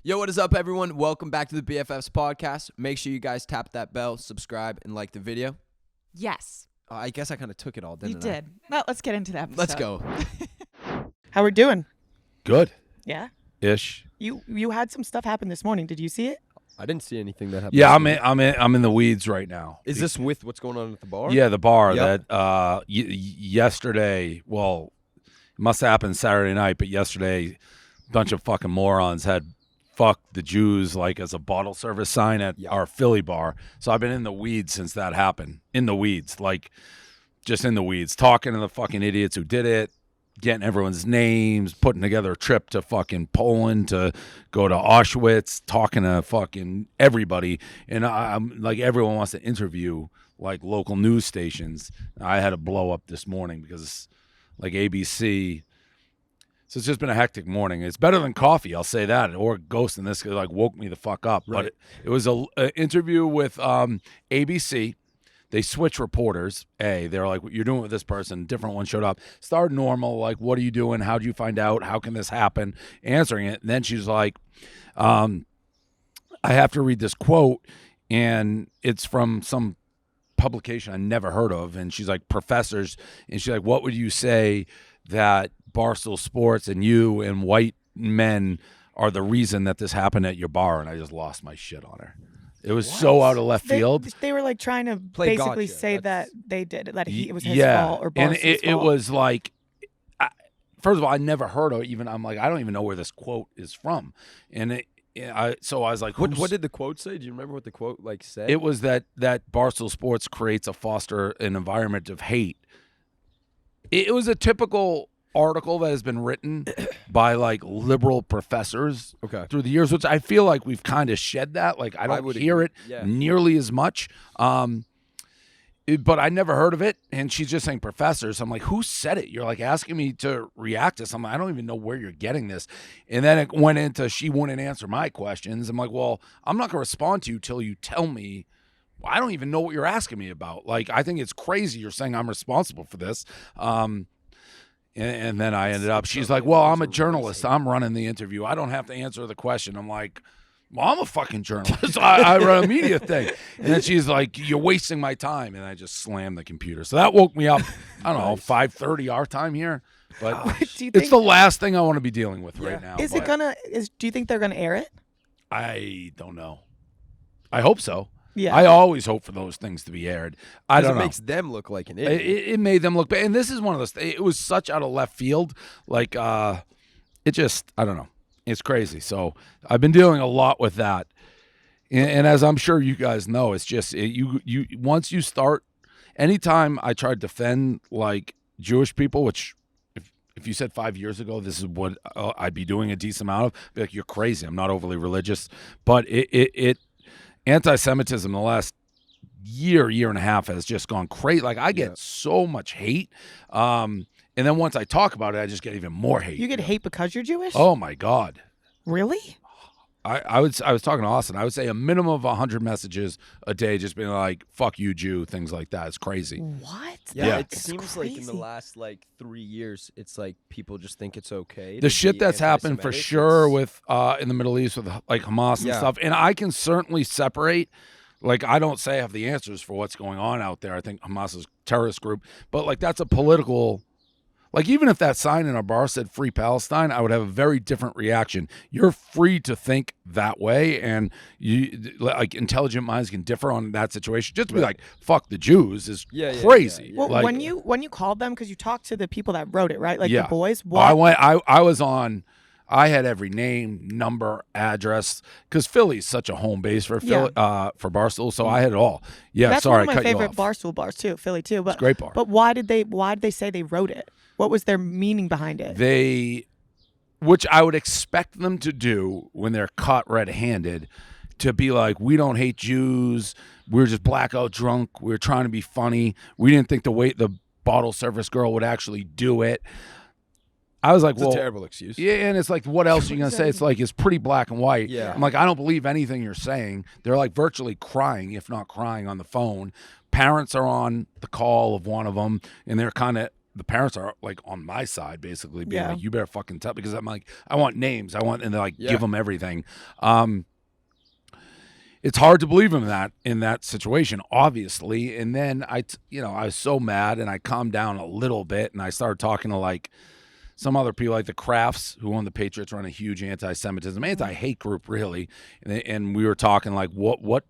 Yo, what is up, everyone? Welcome back to the BFFs podcast. Make sure you guys tap that bell, subscribe, and like the video. Yes. I guess I kind of took it all, didn't You did. Well, let's get into the episode. Let's go. How we doing? Good. Yeah. Ish. You had some stuff happen this morning. Did you see it? I didn't see anything that happened. Yeah, I'm in the weeds right now. Is this with what's going on at the bar? Yeah, the bar Yep. that yesterday. Well, it must have happened Saturday night, but yesterday, a bunch of fucking morons had fucked the Jews like as a bottle service sign at our Philly bar. So I've been in the weeds since that happened. In the weeds, like just in the weeds, talking to the fucking idiots who did it, getting everyone's names, putting together a trip to fucking Poland to go to Auschwitz, talking to fucking everybody. And I'm like, everyone wants to interview like local news stations. I had to blow up this morning because like ABC. So it's just been a hectic morning. It's better than coffee, I'll say that. Or Ghost in this like woke me the fuck up. Right. But it was an interview with ABC. They switch reporters. They're like, what you're doing with this person. Different one showed up. Started normal, like, what are you doing? How'd you find out? How can this happen? Answering it. And then she's like, I have to read this quote, and it's from some publication I never heard of. And she's like, professors. And she's like, what would you say that Barstool Sports and you and white men are the reason that this happened at your bar? And I just lost my shit on her. It was so out of left field. They were like trying to Play basically gotcha. say That's- that they did it, that it was his Yeah. fault or And Barstool's it fault. was like, first of all, I never heard of even. I'm like, I don't even know where this quote is from. And so I was like, What did the quote say? Do you remember what the quote said? it was that Barstool Sports creates an environment of hate. It was a typical article that has been written by like liberal professors through the years, which I feel like we've kind of shed that. Like I don't hear it nearly as much. But I never heard of it, and she's just saying professors. I'm like, who said it? You're like asking me to react to something. I don't even know where you're getting this. And then it went into she wouldn't answer my questions. I'm like, well, I'm not going to respond to you till you tell me. I don't even know what you're asking me about. Like, I think it's crazy you're saying I'm responsible for this. And then I ended up, she's like, well, I'm a journalist. I'm running the interview. I don't have to answer the question. I'm like, well, I'm a fucking journalist. I run a media thing. And then she's like, you're wasting my time. And I just slammed the computer. So that woke me up, I don't know, 5:30 our time here. But it's the last thing I want to be dealing with right now. Is it gonna? Do you think they're gonna air it? I don't know. I hope so. Yeah. I always hope for those things to be aired. I don't know. It makes them look like an idiot. It made them look bad. And this is one of those, it was such out of left field. Like, it just, I don't know. It's crazy. So I've been dealing a lot with that. And as I'm sure you guys know, it's just, once you start, anytime I try to defend like Jewish people, which if you said 5 years ago, this is what I'd be doing a decent amount of, I'd be like, you're crazy. I'm not overly religious. But anti-Semitism in the last year and a half has just gone crazy. Like I get so much hate. And then once I talk about it, I just get even more hate. You get hate because you're Jewish? Oh my God. Really? I was talking to Austin. I would say a minimum of 100 messages a day, just being like, fuck you, Jew, things like that. It's crazy. What? Yeah, it That's seems like in the crazy. last 3 years, it's like people just think it's okay. The to shit be that's happened for anti-Semitic. sure It's- with in the Middle East with like Hamas and Yeah. stuff. And I can certainly separate. Like I don't say I have the answers for what's going on out there. I think Hamas is a terrorist group, but like that's a political. Like even if that sign in our bar said "Free Palestine," I would have a very different reaction. You're free to think that way, and you like intelligent minds can differ on that situation. Just to be like "fuck the Jews" is crazy. Well, Like, when you called them, because you talked to the people that wrote it, right? Like Yeah. the boys. I What? went. I was on. I had every name, number, address, because Philly's such a home base for Philly, for Barstool. So I had it all. Yeah, That's sorry, one of I my cut you favorite off. Barstool bars too, Philly too. But It's a great bar. But why did they say they wrote it? What was their meaning behind it? Which I would expect them to do when they're caught red-handed, to be like, we don't hate Jews. We were just blackout drunk. We were trying to be funny. We didn't think the bottle service girl would actually do it. I was like, It's a terrible excuse. Yeah, and it's like, what else are you going to say? It's like, it's pretty black and white. Yeah. I'm like, I don't believe anything you're saying. They're like virtually crying, if not crying, on the phone. Parents are on the call of one of them, and they're kind of the parents are like on my side, basically being Yeah. like, you better fucking tell, because I'm like, I want names, and they're like, Yeah. give them everything. It's hard to believe in that situation, obviously. And then I was so mad, and I calmed down a little bit, and I started talking to like some other people, like the Crafts, who own the Patriots, run a huge anti-Semitism, anti-hate group, really. And we were talking like what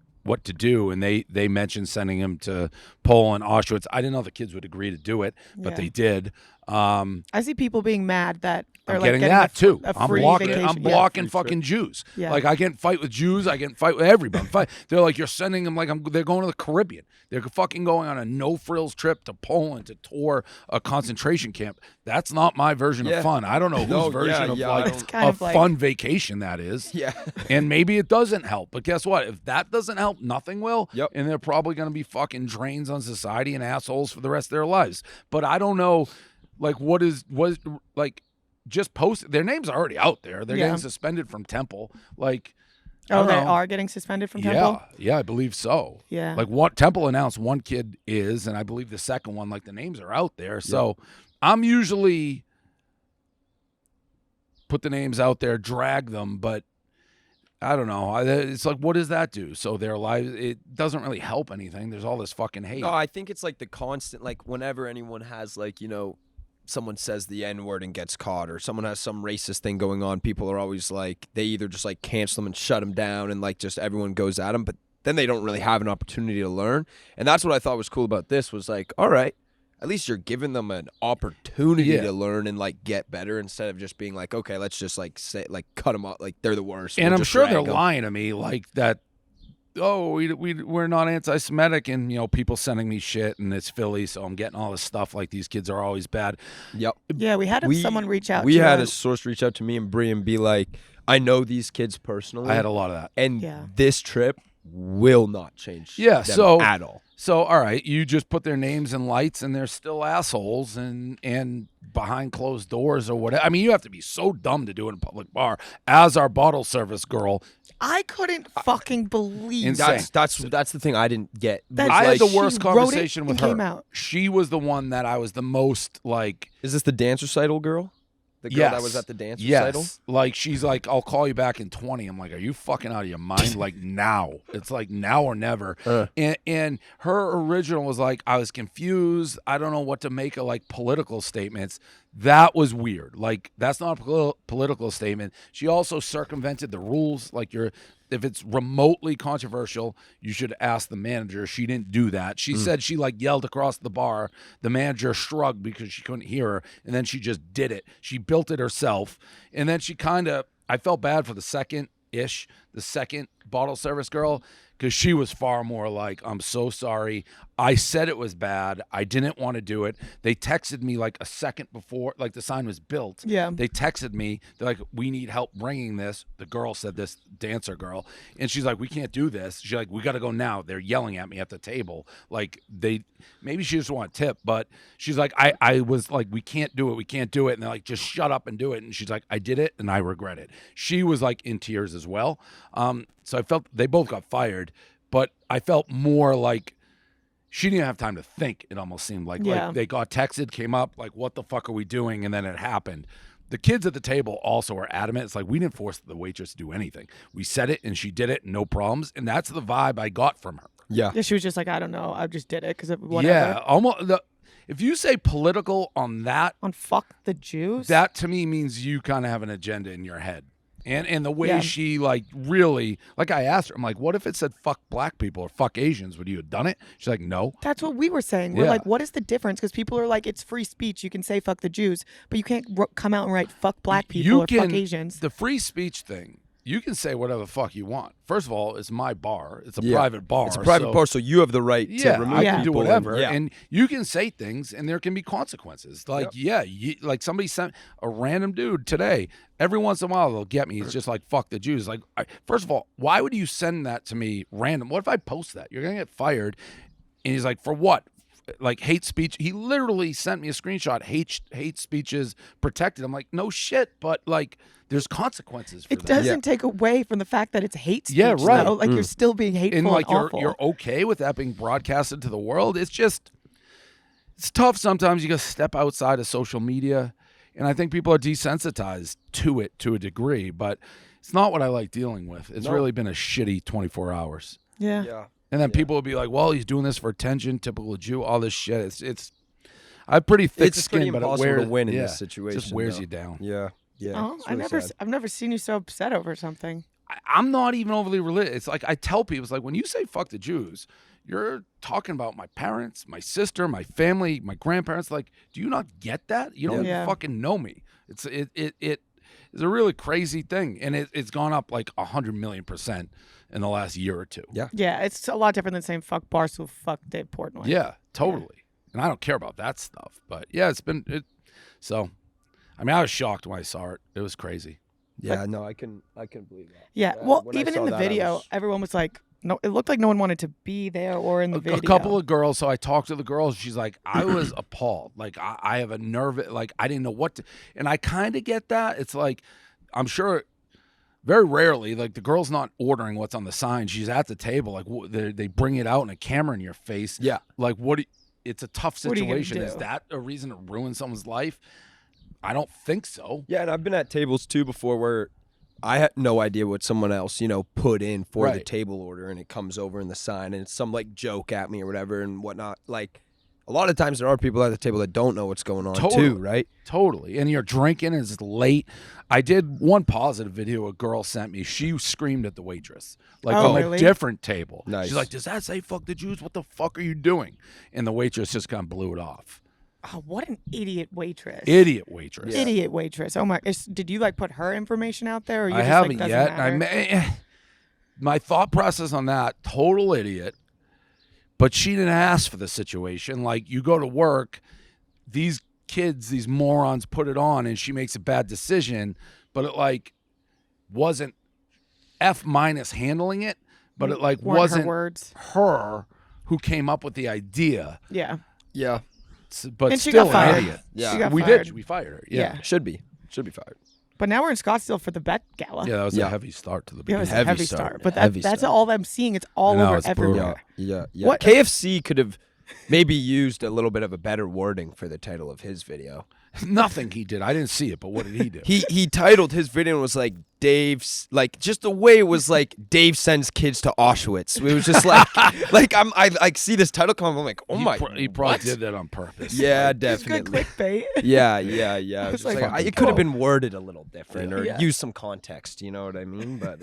to do, and they mentioned sending him to Poland, Auschwitz. I didn't know the kids would agree to do it, but they did. I see people being mad that they're I'm like getting that too. a I'm free blocking. vacation. I'm blocking fucking Jews. Yeah. Like I can't fight with Jews. I can fight with everybody. They're like, you're sending them like they're going to the Caribbean. They're fucking going on a no frills trip to Poland to tour a concentration camp. That's not my version of fun. I don't know whose version of fun vacation that is. Yeah. And maybe it doesn't help. But guess what? If that doesn't help, nothing will. Yep. And they're probably going to be fucking drains on society and assholes for the rest of their lives. But I don't know. Like, just post their names are already out there. They're getting suspended from Temple. Like, They are getting suspended from Temple? Yeah, I believe so. Yeah. Like, what Temple announced one kid is, and I believe the second one, like, the names are out there. So I'm usually put the names out there, drag them, but I don't know. It's like, what does that do? So their lives, it doesn't really help anything. There's all this fucking hate. No, I think it's like the constant, like whenever anyone has like, someone says the N-word and gets caught, or someone has some racist thing going on, people are always like, they either just like cancel them and shut them down, and like just everyone goes at them, but then they don't really have an opportunity to learn. And that's what I thought was cool about this, was like, all right, at least you're giving them an opportunity to learn and like get better, instead of just being like, okay, let's just like say, like cut them off, like they're the worst. And We'll I'm just sure drag they're them. lying to me, like that. Oh, we're not anti-Semitic, and people sending me shit, and it's Philly, so I'm getting all this stuff. Like, these kids are always bad. Yep. Yeah, we had someone reach out. We had a source reach out to me and Bri and be like, I know these kids personally. I had a lot of that. And this trip will not change Yeah, them so at all. So, all right, you just put their names in lights, and they're still assholes, and behind closed doors or whatever. I mean, you have to be so dumb to do it in a public bar. As our bottle service girl, I couldn't fucking believe Insane. That's the thing I didn't get. I had the worst she conversation wrote it with and her. came out. She was the one that I was the most like. Is this the dance recital girl? The girl that was at the dance recital? Like, she's like, I'll call you back in 20. I'm like, are you fucking out of your mind? Like, now. It's like now or never. And her original was like, I was confused. I don't know what to make of like political statements. That was weird. Like, that's not a political statement. She also circumvented the rules. Like, if it's remotely controversial, you should ask the manager. She didn't do that. She said she like yelled across the bar. The manager shrugged because she couldn't hear her, and then she just did it. She built it herself, and then she I felt bad for the second bottle service girl, because she was far more like, I'm so sorry. I said it was bad. I didn't want to do it. They texted me like a second before, like the sign was built. Yeah. They texted me. They're like, we need help bringing this. The girl said, this dancer girl. And she's like, we can't do this. She's like, we got to go now. They're yelling at me at the table. Like, maybe she just want a tip, but she's like, I was like, we can't do it. We can't do it. And they're like, just shut up and do it. And she's like, I did it and I regret it. She was like in tears as well. So I felt they both got fired, but I felt more like she didn't have time to think. It almost seemed like they got texted, came up, like, what the fuck are we doing? And then it happened. The kids at the table also were adamant. It's like, we didn't force the waitress to do anything. We said it and she did it, no problems. And that's the vibe I got from her. Yeah. She was just like, I don't know. I just did it because whatever. Yeah. Almost. If you say political on that. On fuck the Jews? That to me means you kind of have an agenda in your head. And the way she, like, really, like, I asked her, I'm like, what if it said fuck black people or fuck Asians? Would you have done it? She's like, no. That's what we were saying. We're like, what is the difference? Because people are like, it's free speech. You can say fuck the Jews, but you can't come out and write fuck black people or fuck Asians. The free speech thing, you can say whatever the fuck you want. First of all, it's my bar. It's a private bar. It's a private bar, so you have the right to remove I can do people. whatever. And you can say things, and there can be consequences. Like, like somebody sent a random dude today. Every once in a while, they'll get me. It's just like, fuck the Jews. Like, first of all, why would you send that to me random? What if I post that? You're going to get fired. And he's like, for what? Like, hate speech. He literally sent me a screenshot. Hate speech is protected. I'm like, no shit, but like, there's consequences for that. It doesn't take away from the fact that it's hate speech. Yeah, right. Though. Like, you're still being hateful and like awful. you're okay with that being broadcasted to the world. It's just, it's tough sometimes. You got to step outside of social media, and I think people are desensitized to it to a degree, but it's not what I like dealing with. It's really been a shitty 24 hours. Yeah. And then people will be like, well, he's doing this for attention, typical Jew, all this shit. It's I have pretty thick It's skin, pretty but impossible it wears, to win in this situation. It just wears though. you down. Yeah. Yeah. Oh, it's really sad. I've never seen you so upset over something. I'm not even overly religious. It's like I tell people, it's like when you say fuck the Jews, you're talking about my parents, my sister, my family, my grandparents. Like, do you not get that? You don't even fucking know me. It's a really crazy thing, and it's gone up like 100 million% in the last year or two. Yeah. Yeah, it's a lot different than saying fuck Barstool, fuck Dave Portnoy. Yeah, totally. And I don't care about that stuff, but yeah, it's been so. I mean, I was shocked when I saw it. It was crazy. Yeah, no, I can believe that. Yeah, well, when I even saw in the that, I video, was- everyone was like, no, it looked like no one wanted to be there or in the video. A couple of girls. So I talked to the girls. She's like, I was appalled. Like I have a nerve. Like I didn't know what to. And I kind of get that. It's like, I'm sure. Very rarely, like the girl's not ordering what's on the sign. She's at the table. Like they bring it out and a camera in your face. Yeah. Like it's a tough What are you gonna situation. Is do? that a reason to ruin someone's life? I don't think so. Yeah, and I've been at tables too before where I had no idea what someone else, put in for the Right. table order, and it comes over in the sign, and it's some like joke at me or whatever and whatnot. Like a lot of times there are people at the table that don't know what's going on Totally. too, right? Totally. And you're drinking, and it's late. I did one positive video a girl sent me. She screamed at the waitress. Like Oh, on really? a different table. Nice. She's like, does that say fuck the Jews? What the fuck are you doing? And the waitress just kind of blew it off. Oh, what an idiot waitress. Idiot waitress. Yeah. Idiot waitress. Oh my! Did you like put her information out there? Or you I just, haven't like, yet. doesn't matter? My thought process on that, total idiot. But she didn't ask for the situation. Like, you go to work, these kids, these morons put it on, and she makes a bad decision, but it, like, wasn't F- handling it, but it, like, Weren't her wasn't words. her who came up with the idea. Yeah. Yeah. But And she still got fired. an idiot. Yeah. She got We fired. did. We fired her. Yeah. Yeah. Should be fired. But now we're in Scottsdale for the Bet Gala. Yeah, that was Yeah. a heavy start to the Yeah, it beginning. was a Heavy heavy start. start. But Heavy that's start. all I'm seeing. It's all I know, over it's brutal. everywhere. Yeah. What- KFC could have maybe used a little bit of a better wording for the title of his video. Nothing he did. I didn't see it, but what did he do? He titled his video and was like Dave's, like just the way it was like Dave sends kids to Auschwitz. It was just like I like see this title come, I'm like, oh my, He probably what? did that on purpose. Yeah, It's good definitely. clickbait. Yeah. It It's was like, it could have been worded a little different or Yeah. used some context. You know what I mean? But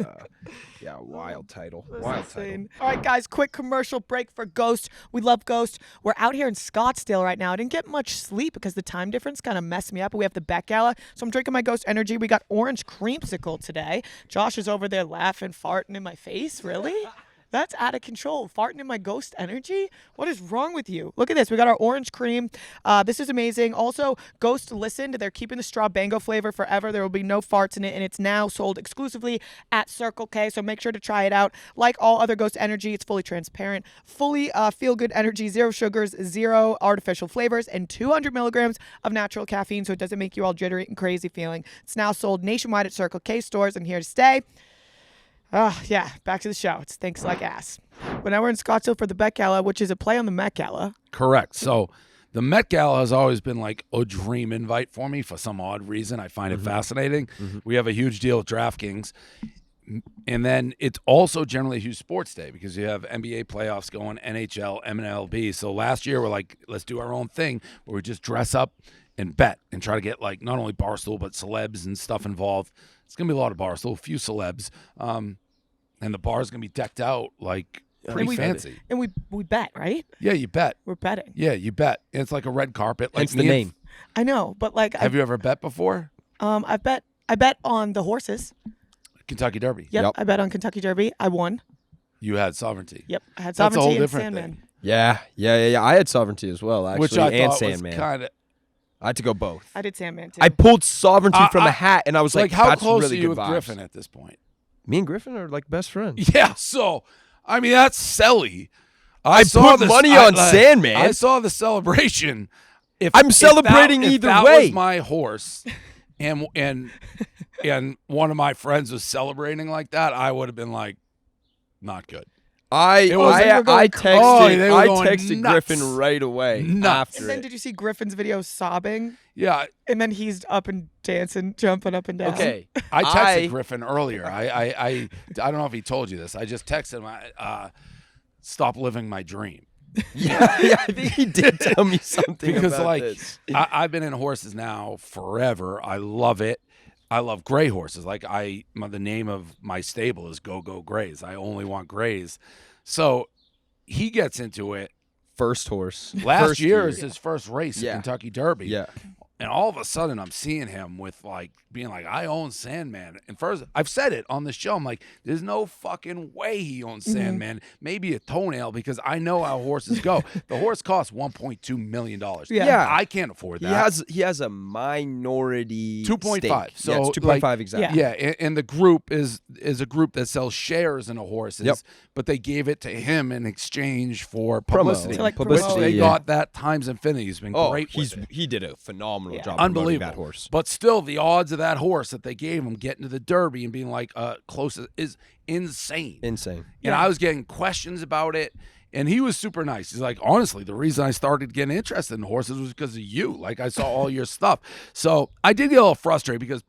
yeah, wild title. Wild title. Insane. All right, guys, quick commercial break for Ghost. We love Ghost. We're out here in Scottsdale right now. I didn't get much sleep because the time difference kind of messed me up. But we have the Bet Gala, so I'm drinking my Ghost Energy. We got orange creamsicle today. Josh is over there laughing, farting in my face. Really? That's out of control. Farting in my Ghost Energy? What is wrong with you? Look at this. We got our orange cream. This is amazing. Also, Ghost listened. They're keeping the straw bango flavor forever. There will be no farts in it, and it's now sold exclusively at Circle K, so make sure to try it out. Like all other Ghost Energy, it's fully transparent, fully feel-good energy, zero sugars, zero artificial flavors, and 200 milligrams of natural caffeine, so it doesn't make you all jittery and crazy feeling. It's now sold nationwide at Circle K stores and here to stay. Yeah, back to the show. It stinks like ass. But now we're in Scottsdale for the Bet Gala, which is a play on the Met Gala. Correct. So the Met Gala has always been like a dream invite for me for some odd reason. I find it fascinating. We have a huge deal with DraftKings. And then it's also generally a huge sports day because you have NBA playoffs going, NHL, MLB. So last year we're like, let's do our own thing where we just dress up and bet and try to get like not only Barstool but celebs and stuff involved. It's going to be a lot of Barstool, a few celebs. And the bar is going to be decked out like pretty fancy. And we bet, right? Yeah, you bet. We're betting. Yeah, you bet. And it's like a red carpet. Like Hence the me and- name. I know, but like Have you ever bet before? I bet on the horses. Kentucky Derby. Yep, Yep. I bet on Kentucky Derby. I won. You had sovereignty. Yep, I had That's a Sovereignty whole and different Sandman. thing. Yeah. I had Sovereignty as well, actually, Which I and thought Sandman. was kind of I had to go both. I did Sandman too. I pulled Sovereignty from I- a hat, and I was like, how that's close really are you good with vibes. Griffin at this point? Me and Griffin are like best friends. Yeah, so I mean that's silly. I saw put money on Sandman. I saw the celebration. I'm celebrating if either that way. was my horse, and one of my friends was celebrating like that, I would have been like, not good. I It was- they were going texted Oh, they were I going texted nuts. Griffin right away Nuts. after And then it. did you see Griffin's video sobbing? Yeah, And then he's up and dancing, jumping up and down. Okay, I texted Griffin earlier. I don't know if he told you this. I just texted him. Stop living my dream. yeah, I think he did tell me something Because about like this. I've been in horses now forever. I love it. I love gray horses. Like the name of my stable is Go Go Grays. I only want grays. So he gets into it. First horse. Last First year is his first race Yeah. at Kentucky Derby. Yeah. And all of a sudden, I'm seeing him with like being like, I own Sandman. And first, I've said it on the show. I'm like, there's no fucking way he owns Sandman. Maybe a toenail because I know how horses go. The horse costs $1.2 million. Yeah. I can't afford that. He has a minority 2.5. stake. So, yeah, it's 2.5 like, exactly. Yeah, and the group is a group that sells shares in a horses, Yep. but they gave it to him in exchange for Promo. publicity. To, like, Which promote. they yeah. got that times infinity. He's been Oh, great with it. he did a phenomenal Yeah. job promoting Unbelievable. that horse. But still, the odds of that horse that they gave him getting to the Derby and being like close is insane. Insane. And I was getting questions about it, and he was super nice. He's like, honestly, the reason I started getting interested in horses was because of you. Like, I saw all your stuff. So I did get a little frustrated because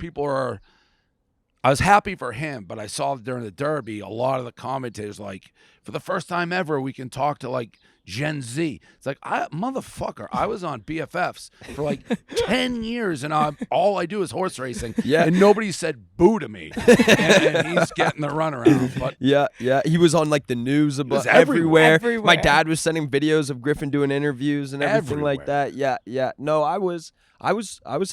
I was happy for him, but I saw during the Derby, a lot of the commentators like, for the first time ever, we can talk to like Gen Z. It's like, motherfucker, I was on BFFs for like 10 years and all I do is horse racing. Yeah. And nobody said boo to me. and he's getting the runaround. But Yeah. He was on like the news was about everywhere. Everywhere. My dad was sending videos of Griffin doing interviews and everything like Everywhere. that. Yeah. No, I was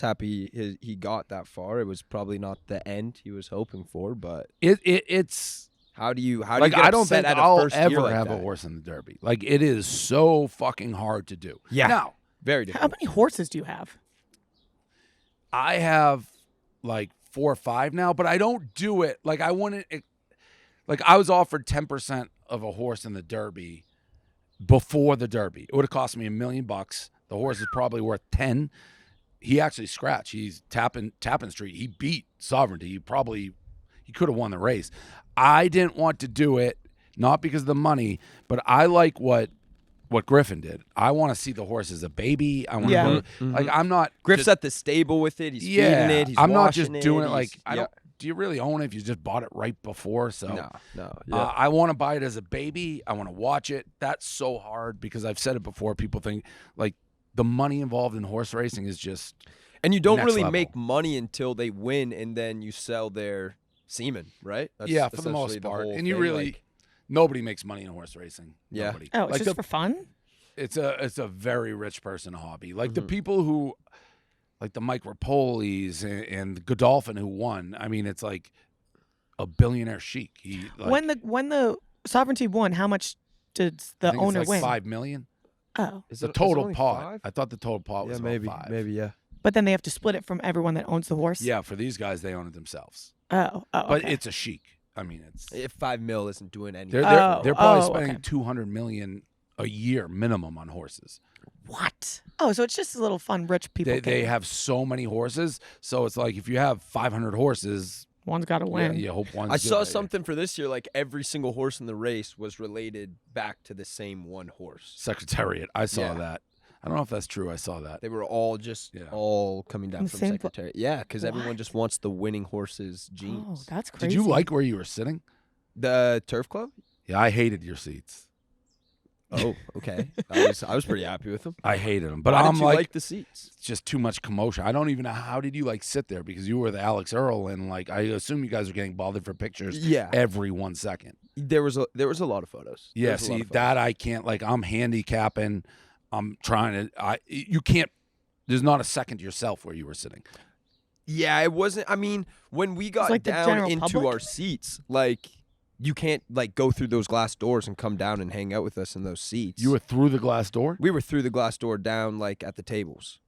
happy he got that far. It was probably not the end he was hoping for, but it's how do you like, get I don't upset think at a I'll first year ever like have that? a horse in the Derby. Like, it is so fucking hard to do. Yeah. Now, Very How different. many horses do you have? I have like 4 or 5 now, but I don't do it. Like, I was offered 10% of a horse in the Derby before the Derby. It would have cost me $1 million. The horse is probably worth 10. He actually scratched. He's tapping street. He beat Sovereignty. He could have won the race. I didn't want to do it, not because of the money, but I like what Griffin did. I want to see the horse as a baby. I want Yeah. to like, I'm not Griff's just, at the stable with it. He's yeah, feeding it. He's I'm not just washing doing it he's- like I yeah. don't. Do you really own it if you just bought it right before? So No. Yeah. I want to buy it as a baby. I want to watch it. That's so hard because I've said it before. People think like the money involved in horse racing is just And you don't next really level. make money until they win, and then you sell their semen, right? That's yeah, for the essentially most part. whole And you thing, really like- nobody makes money in horse racing. Yeah. Nobody. Oh, it's like just for fun? it's a very rich person hobby. Like the Mm-hmm. people who, like the Mike Rapolis and Godolphin who won. I mean, it's like a billionaire chic. He like, When the Sovereignty won, how much did I the think it's owner like win? $5 million. Oh, Is The it- is it total only pot. 5? I thought the total pot was Yeah, about maybe, 5. maybe, yeah. but then they have to split it from everyone that owns the horse. Yeah, for these guys, they own it themselves. Oh, But okay. it's a chic. I mean, it's If $5 million isn't doing anything, they're probably Oh, spending okay. $200 million a year minimum on horses. What? Oh, so it's just a little fun rich people. They game. have so many horses, so it's like if you have 500 horses, One's got to yeah, win. you hope one's I good saw that year. something for this year. Like every single horse in the race was related back to the same one horse. Secretariat. I saw Yeah. that. I don't know if that's true. I saw that. They were all just Yeah. all coming down the from same Secretariat. Yeah, because everyone What? just wants the winning horse's Oh, genes. that's crazy. Did you like where you were sitting? The turf club? Yeah, I hated your seats. Oh, okay. I was pretty happy with them. I hated them, but Why I'm did you like the seats? it's just too much commotion. I don't even know how did you like sit there because you were the Alex Earl and like I assume you guys are getting bothered for pictures Yeah, every 1 second. there was a lot of photos. There Yeah, was a lot see of photos. that I can't like I'm handicapping. I'm trying to you can't there's not a second to yourself where you were sitting. Yeah, it wasn't. I mean, when we got like the down general into public? our seats, like you can't like go through those glass doors and come down and hang out with us in those seats. You were through the glass door? We were through the glass door down like at the tables.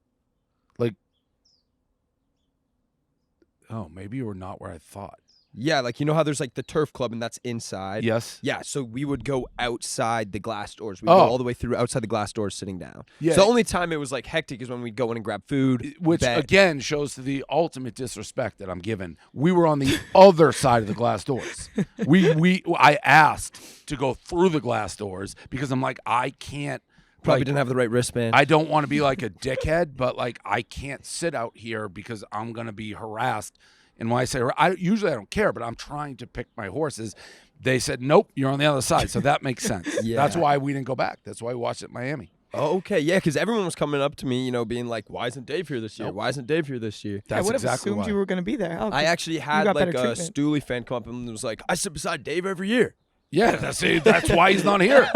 Oh, maybe you were not where I thought. Yeah, like you know how there's like the turf club and that's inside. Yes. Yeah, so we would go outside the glass doors. We would go all the way through outside the glass doors, sitting down. Yeah. So the only time it was like hectic is when we'd go in and grab food, Which bet. again shows the ultimate disrespect that I'm given. We were on the other side of the glass doors. I asked to go through the glass doors because I'm like, I can't. Probably like, didn't have the right wristband. I don't want to be like a dickhead, but like I can't sit out here because I'm gonna be harassed. And when I say usually I don't care, but I'm trying to pick my horses. They said, nope, you're on the other side. So that makes sense. Yeah. That's why we didn't go back. That's why we watched it in Miami. Oh, okay, yeah, because everyone was coming up to me, you know, being like, "Why isn't Dave here this year? Nope. Why isn't Dave here this year?" I That's would have exactly assumed why. you were going to be there. Oh, I 'cause actually you had got like better a treatment. Stooley fan come up and was like, "I sit beside Dave every year." Yeah, that's why he's not here.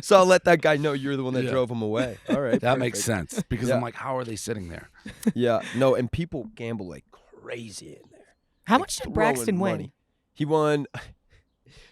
So I'll let that guy know you're the one that Yeah. drove him away. All right, That makes perfect. sense because Yeah. I'm like, how are they sitting there? Yeah, no, and people gamble like crazy in there. How Like, much did throwing Braxton win? money. He won.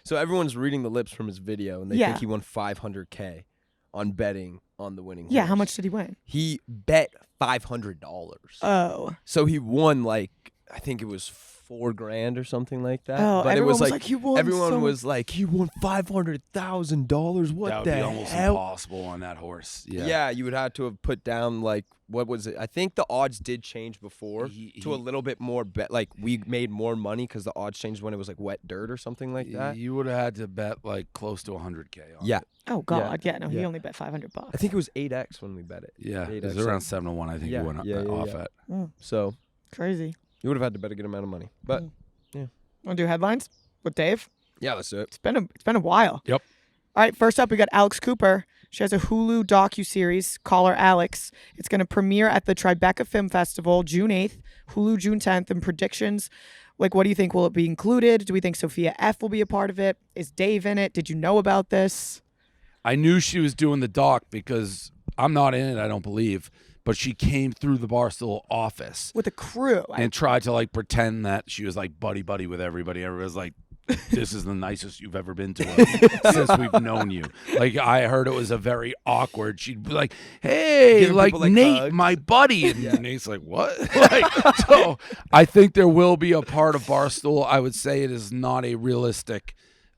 So everyone's reading the lips from his video, and they Yeah. think he won $500K on betting on the winning. Yeah, how horse. much did he win? He bet $500. Oh. So he won like I think it was $4,000 or something like that. Oh, but everyone it was was like, he won everyone so was like, he won $500,000. What That would the be almost hell? impossible on that horse. Yeah. Yeah, you would have to have put down like what was it? I think the odds did change before He- to a little bit more bet. Like we made more money because the odds changed when it was like wet dirt or something like that. You would have had to bet like close to 100K on Yeah, it. Oh God, yeah, no, he Yeah. only bet $500. I think it was 8x when we bet it. Yeah. 8X. It's around 7-1, I think Yeah, you went yeah, off yeah. at. So Crazy. you would have had to bet a good amount of money. But Want to do headlines with Dave? yeah, let's do it. It's been a while. Yep. All right, first up we got Alex Cooper. She has a Hulu docuseries, Call Her Alex. It's going to premiere at the Tribeca Film Festival June 8th, Hulu June 10th, and predictions. Like, what do you think? Will it be included? Do we think Sophia F will be a part of it? Is Dave in it? Did you know about this? I knew she was doing the doc because I'm not in it, I don't believe, but she came through the Barstool office With a crew. and tried to like pretend that she was like buddy with everybody. Everybody was like, this is the nicest you've ever been to us since we've known you. Like I heard it was a very awkward. She'd be like, hey, Giving like people, like, Nate, hugs. my buddy. And Nate's like, what? Like, so I think there will be a part of Barstool. I would say it is not a realistic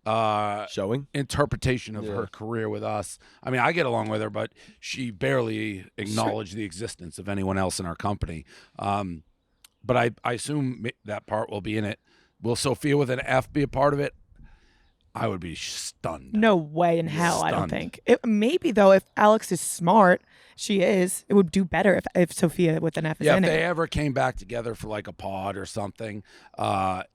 Showing? interpretation of Yeah. her career with us. I mean, I get along with her, but she barely acknowledged the existence of anyone else in our company. But I assume that part will be in it. Will Sophia with an F be a part of it? I would be stunned. No way in hell, I don't Stunned. think. Maybe, though, if Alex is smart, she is, it would do better if Sophia with an F is Yeah, in if they it. ever came back together for like a pod or something,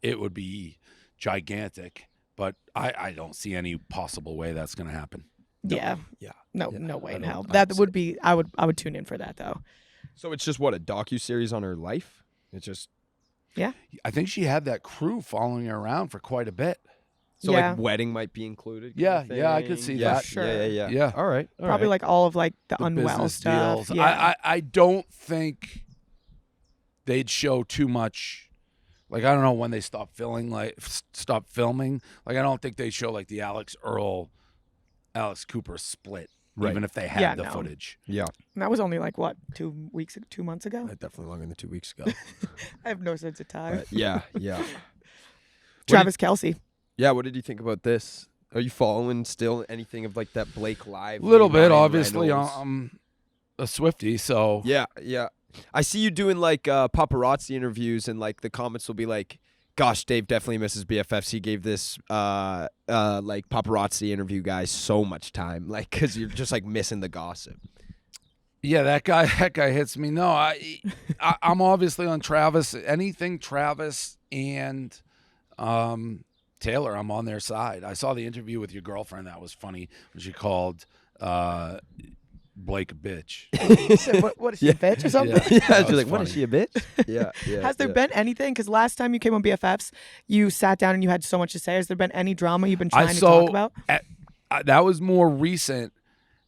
it would be gigantic. But I don't see any possible way that's going to happen. Yeah. Yeah. No, Yeah, no way I in don't- hell. I That don't would be, I would tune in for that, though. So it's just what, a docuseries on her life? It's just I think she had that crew following her around for quite a bit. so Yeah. like wedding might be included. kind Yeah, of yeah, I could thing? see Yeah, that. Sure. Yeah. Yeah. All right. Probably like all of like the The unwell business stuff. deals. Yeah. I don't think they'd show too much. Like I don't know when they stop filming. Like I don't think they show like the Alex Cooper split. Right. Even if they had Yeah, the no. footage. Yeah, And that was only like what, 2 months ago? definitely longer than 2 weeks ago. I have no sense of time. But yeah. Travis Kelsey. Yeah, what did you think about this? Are you following still anything of like that Blake Live? A little bit, Ryan obviously. Reynolds? I'm a Swiftie, so Yeah. I see you doing like paparazzi interviews, and like the comments will be like, "Gosh, Dave definitely misses BFFs. He gave this like paparazzi interview guys so much time, like because you're just like missing the gossip." yeah, that guy hits me. No, I'm obviously on Travis. Anything Travis and Taylor, I'm on their side. I saw the interview with your girlfriend. That was funny when she called Blake a bitch. What is she, a bitch or something? Yeah. Yeah, That she's was like, "What is funny. she, a bitch?" Yeah. Has there been anything? Because last time you came on BFFs, you sat down and you had so much to say. Has there been any drama you've been trying to talk about? That was more recent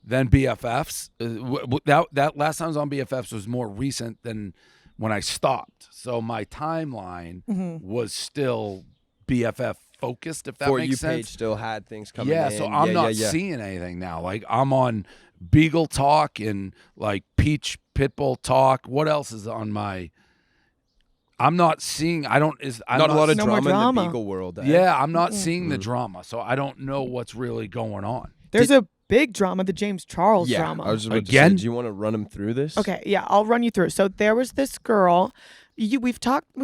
than BFFs. That last time I was on BFFs was more recent than when I stopped. So my timeline was still BFF focused, if that For makes you sense. page still had things coming Yeah, in. so I'm not yeah. seeing anything now. Like I'm on Beagle Talk and like Peach Pitbull Talk. What else is on my? I'm not seeing. I don't. Is I'm not a lot of No more drama in drama. the Beagle world. Yeah, I'm not seeing the drama, so I don't know what's really going on. There's a big drama, the James Charles yeah. drama. I was about Again? to say, do you want to run him through this? Okay, yeah, I'll run you through. So there was this girl. We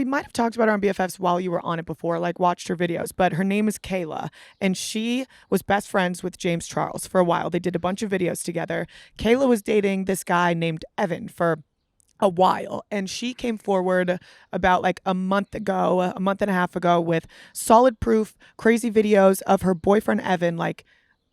might have talked about her on BFFs while you were on it before, like watched her videos, but her name is Kayla, and she was best friends with James Charles for a while. They did a bunch of videos together. Kayla was dating this guy named Evan for a while, and she came forward about like a month and a half ago with solid proof, crazy videos of her boyfriend Evan like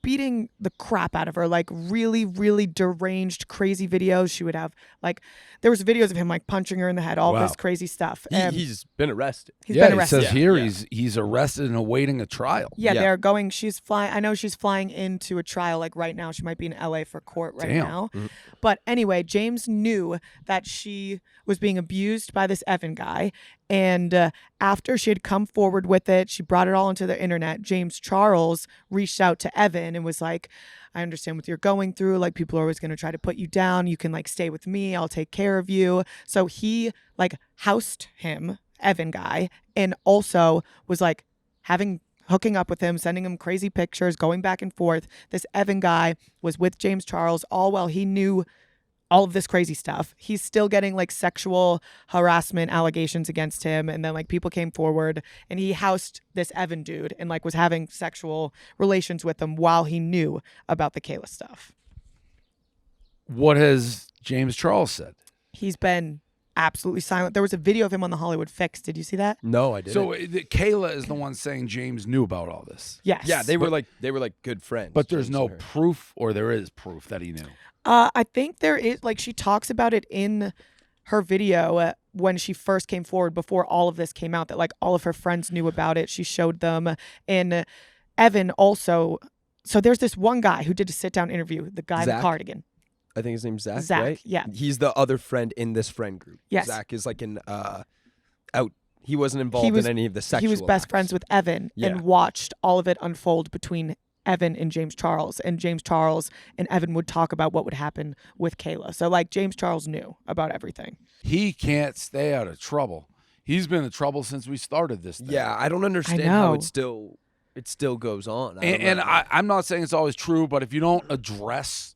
beating the crap out of her, like really, really deranged, crazy videos. She would have like, there was videos of him like punching her in the head, all Wow. this crazy stuff. He's been arrested. He's yeah, been arrested. it says here Yeah. he's arrested and awaiting a trial. Yeah, Yeah. they're going. She's flying. I know she's flying into a trial like right now. She might be in LA for court right Damn. now. But anyway, James knew that she was being abused by this Evan guy. And after she had come forward with it, she brought it all into the internet. James Charles reached out to Evan and was like, I understand what you're going through. Like, people are always going to try to put you down. You can like stay with me. I'll take care of you. So he like housed him, Evan guy, and also was like hooking up with him, sending him crazy pictures, going back and forth. This Evan guy was with James Charles all while he knew all of this crazy stuff. He's still getting like sexual harassment allegations against him. And then like people came forward and he housed this Evan dude and like was having sexual relations with him while he knew about the Kayla stuff. What has James Charles said? He's been absolutely silent. There was a video of him on the Hollywood Fix. Did you see that? No, I didn't. So Kayla is the one saying James knew about all this. Yes. yeah, they were like good friends. But there's James no and her. proof, or there is proof that he knew. I think there is, like, she talks about it in her video when she first came forward before all of this came out, that like all of her friends knew about it. She showed them. And Evan also, so there's this one guy who did a sit down interview, the guy in the Zach? cardigan. I think his name's Zach. Zach, right? yeah. He's the other friend in this friend group. Yes. Zach is like an out. He wasn't involved was- in any of the sexual. He was best acts. friends with Evan Yeah. and watched all of it unfold between Evan and James Charles. And James Charles and Evan would talk about what would happen with Kayla. So like James Charles knew about everything. He can't stay out of trouble. He's been in trouble since we started this thing. Yeah, I don't understand how know. it still goes on. And I'm not saying it's always true, but if you don't address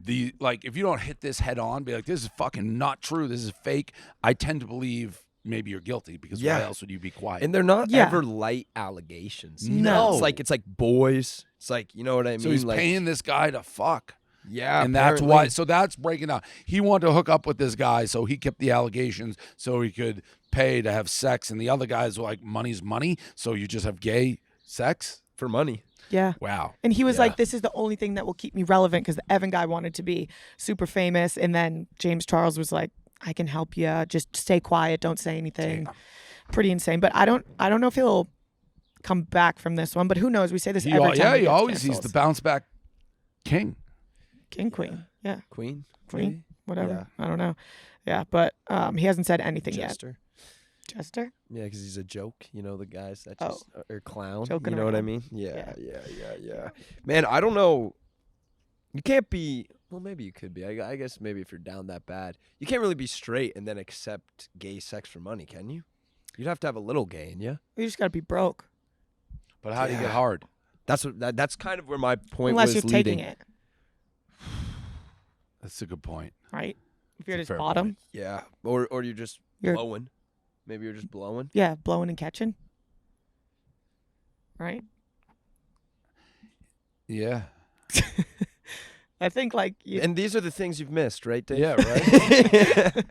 if you don't hit this head on, be like, this is fucking not true, this is fake, I tend to believe maybe you're guilty, because why Yeah. else would you be quiet? and they're not Yeah. ever light allegations. No. It's like boys. It's like, you know what I mean? so he's like, paying this guy to fuck. Yeah, And that's why. apparently. So that's breaking down. He wanted to hook up with this guy, so he kept the allegations so he could pay to have sex. And the other guys were like, money's money, so you just have gay sex? for money. Yeah. Wow. And he was Yeah. like, this is the only thing that will keep me relevant, because the Evan guy wanted to be super famous. And then James Charles was like, I can help you. Just stay quiet. Don't say anything. Damn. Pretty insane. But I don't know if he'll come back from this one. But who knows? We say this He, every time. he's the bounce back king. King Queen. Yeah. Queen. Queen. Whatever. I don't know. Yeah. But he hasn't said anything Jester. yet. Jester? Yeah, because he's a joke. You know, the guys that Oh. just are clown. Joking You know what I around. mean? Yeah. Man, I don't know. You can't be. Well, maybe you could be. I guess maybe if you're down that bad, you can't really be straight and then accept gay sex for money, can you? You'd have to have a little gay in you. You just got to be broke. But how do you get Yeah. hard? That's kind of where my point Unless was you're leading. taking it, That's a good point. right? If you're It's a just fair bottom. point. Yeah, or you're just You're- blowing. Maybe you're just blowing. Yeah. Blowing and catching. Right? Yeah. I think like you, And these are the things you've missed, right, Dave? Yeah, right?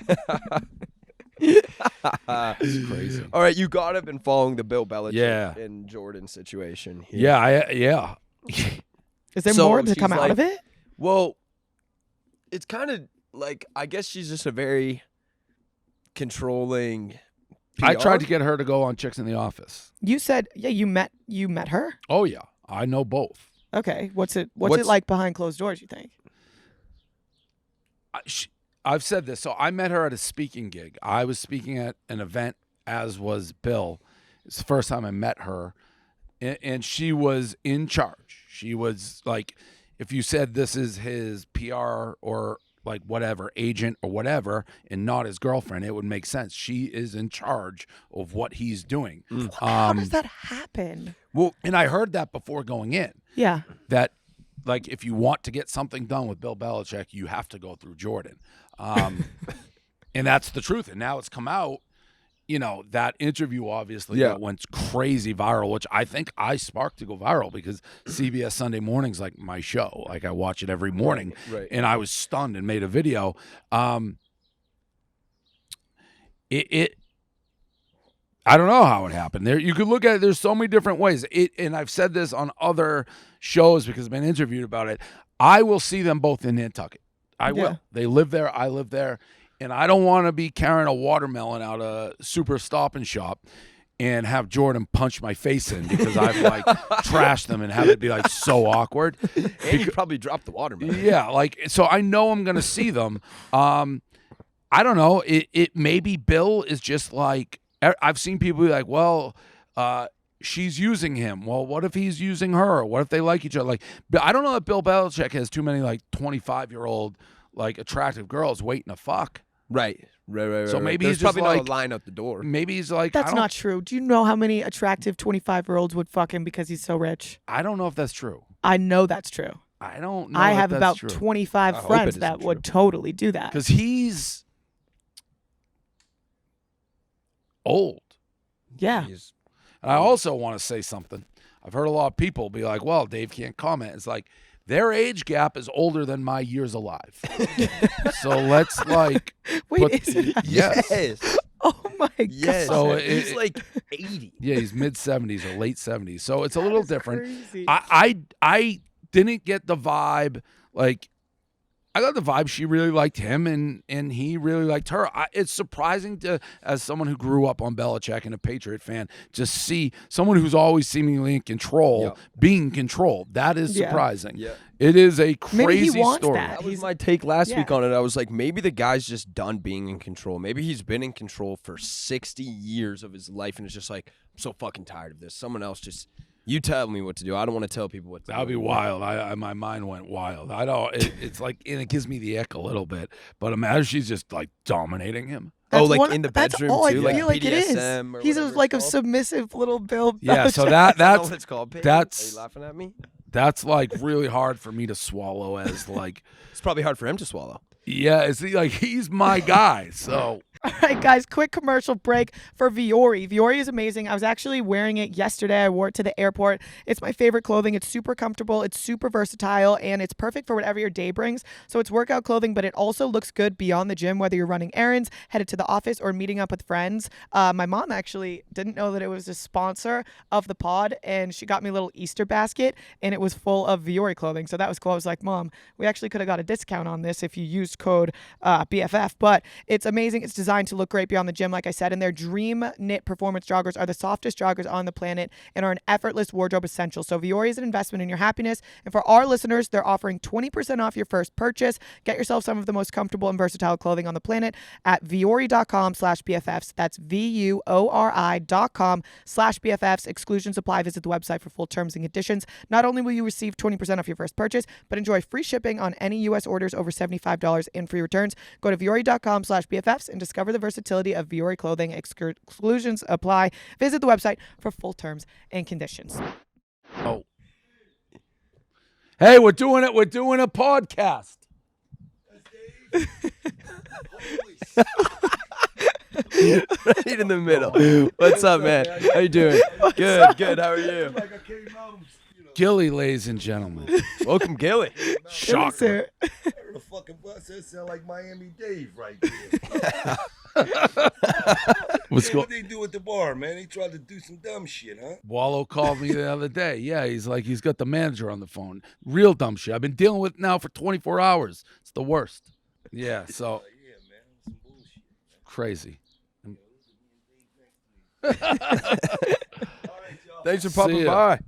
It's crazy. All right, you gotta been following the Bill Belichick Yeah. and Jordan situation here. Yeah. is there So more to she's come out like- of it? Well, it's kind of like, I guess she's just a very controlling I PR. tried to get her to go on Chicks in the Office. You said, yeah, you met her? Oh, yeah. I know both. Okay. What's it What's- like behind closed doors, you think? I've said this. So I met her at a speaking gig. I was speaking at an event, as was Bill. It's the first time I met her. And she was in charge. She was like, if you said this is his PR or like whatever agent or whatever and not his girlfriend, it would make sense. She is in charge of what he's doing. How does that happen? Well, and I heard that before going in. Yeah. That, like, if you want to get something done with Bill Belichick, you have to go through Jordan. And that's the truth. And now it's come out, you know, that interview obviously that went crazy viral, which I think I sparked to go viral because CBS Sunday Morning's like my show. Like, I watch it every morning. Right. And I was stunned and made a video. I don't know how it happened. There, you could look at it. There's so many different ways. And I've said this on other shows because I've been interviewed about it. I will see them both in Nantucket. I will. They live there. I live there. And I don't want to be carrying a watermelon out of Super Stop and Shop and have Jordan punch my face in because I've like trashed them and have it be like so awkward. And you probably dropped the watermelon. Yeah, like, so I know I'm gonna see them. I don't know. It maybe Bill is just like, I've seen people be like, well, she's using him. Well, what if he's using her? What if they like each other? Like, I don't know that Bill Belichick has too many like 25-year-old like attractive girls waiting to fuck. Right. So maybe There's he's just probably like, not a line out the door. Maybe he's like, That's not true. Do you know how many attractive 25-year-olds would fuck him because he's so rich? I don't know if that's true. I know that's true. I don't know. I if have that's about true. 25 hope friends it that isn't would true. totally do that. Because he's old. Yeah. He's- And I also want to say something. I've heard a lot of people be like, well, Dave can't comment. It's like, their age gap is older than my years alive. So let's like, Wait, is it? yes. Oh my Yes. god. So he's like 80. Yeah, he's mid 70s or late 70s. So it's a little different. Crazy. I didn't get the vibe. Like, I got the vibe she really liked him and he really liked her. It's surprising to, as someone who grew up on Belichick and a Patriot fan, to see someone who's always seemingly in control being controlled. That is surprising. Yeah. It is a Maybe crazy he wants story. that. That was He's- my take last yeah. week on it. I was like, maybe the guy's just done being in control. Maybe he's been in control for 60 years of his life and it's just like, I'm so fucking tired of this. Someone else just, you tell me what to do. I don't want to tell people what to do. That'd be wild. My mind went wild. I don't. It's like, and it gives me the ick a little bit. But imagine she's just like dominating him. Oh, That's like in the that's bedroom all too, I like feel like it BDSM or is. He's whatever like a it's called? submissive little Bill. Yeah. So Belichick. That's that's what it's called. Pig? that's- Are you laughing at me? that's like really hard for me to swallow. As like, It's probably hard for him to swallow. yeah, it's like he's my guy. So All right, guys, quick commercial break for Viore. Viore is amazing. I was actually wearing it yesterday. I wore it to the airport. It's my favorite clothing. It's super comfortable. It's super versatile, and it's perfect for whatever your day brings. So it's workout clothing, but it also looks good beyond the gym, whether you're running errands, headed to the office, or meeting up with friends. My mom actually didn't know that it was a sponsor of the pod, and she got me a little Easter basket, and it was full of Viore clothing. So that was cool. I was like, Mom, we actually could have got a discount on this if you used code BFF, but it's amazing. It's designed to look great beyond the gym, like I said, and their dream knit performance joggers are the softest joggers on the planet and are an effortless wardrobe essential. So Viore is an investment in your happiness, and for our listeners, they're offering 20% off your first purchase. Get yourself some of the most comfortable and versatile clothing on the planet at viore.com/BFFs. That's VUORI.com/BFFs. Exclusions apply. Visit the website for full terms and conditions. Not only will you receive 20% off your first purchase, but enjoy free shipping on any U.S. orders over $75 and free returns. Go to viore.com/BFFs and discover the versatility of Viore clothing. Exclusions apply. Visit the website for full terms and conditions. oh, hey, we're doing it. We're doing a podcast. Right in the middle. What's up, man? How you doing? Good, good. How are you? Gillie, ladies and gentlemen. Welcome, Gillie. Shocker. The fucking bus that sound like Miami Dave right there. What's Hey, going? what they do at the bar, man? They tried to do some dumb shit, huh? Wallow called me the other day. Yeah, he's like, he's got the manager on the phone. Real dumb shit. I've been dealing with it now for 24 hours. It's the worst. Yeah, so Yeah, man. Some bullshit. crazy. All right, y'all. Thanks for See popping ya. by.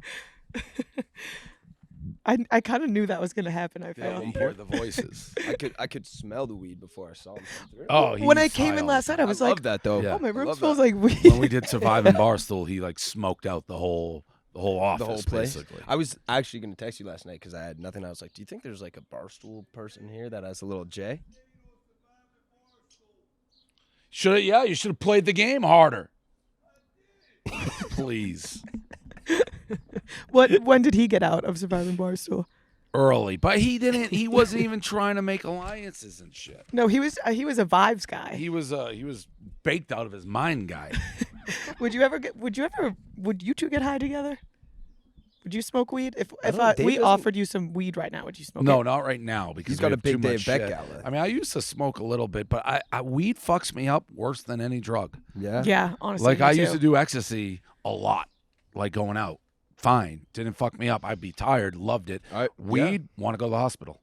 I kind of knew that was going to happen. I Yeah, felt. we hear the voices. I could smell the weed before I saw him. Oh, When I he's came high in all last the night, I time. was I like, love that though. Yeah. oh, my I room love smells that. like weed. When we did Survive in Barstool, he like smoked out the whole The whole office, the whole place. basically. I was actually going to text you last night because I had nothing. I was like, do you think there's like a Barstool person here that has a little J? You should have played the game harder. Please. When did he get out of Surviving Barstool? Early, but he wasn't even trying to make alliances and shit. No, he was a vibes guy. He was baked out of his mind guy. Would you two get high together? Would you smoke weed? If Dave we doesn't- offered you some weed right now, would you smoke No, it? not right now because He's got we a have too big day much of Beck shit. Gala. I mean, I used to smoke a little bit, but I weed fucks me up worse than any drug. Yeah. Yeah, honestly. Like me I used too. to do ecstasy a lot, like going out. Fine, didn't fuck me up. I'd be tired, loved it. Weed, want to go to the hospital.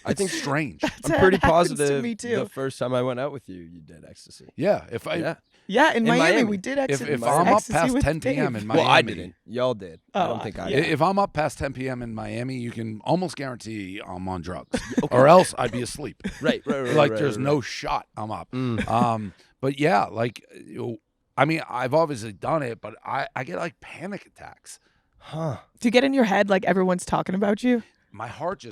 I think Strange. I'm pretty That happens to positive me too. the first time I went out with you, you did ecstasy. Yeah, if I Yeah. Yeah, in In Miami, Miami. we did if ecstasy. I'm up ecstasy past with 10 p.m. Dave. in Miami, Well, I didn't. Y'all did. I Oh, don't think I yeah. did. If I'm up past 10 p.m. in Miami, you can almost guarantee I'm on drugs, or else I'd be asleep. Right. Like there's no shot I'm up. But yeah, like I mean, I've obviously done it, but I get like panic attacks. Huh. Do you get in your head like everyone's talking about you? My heart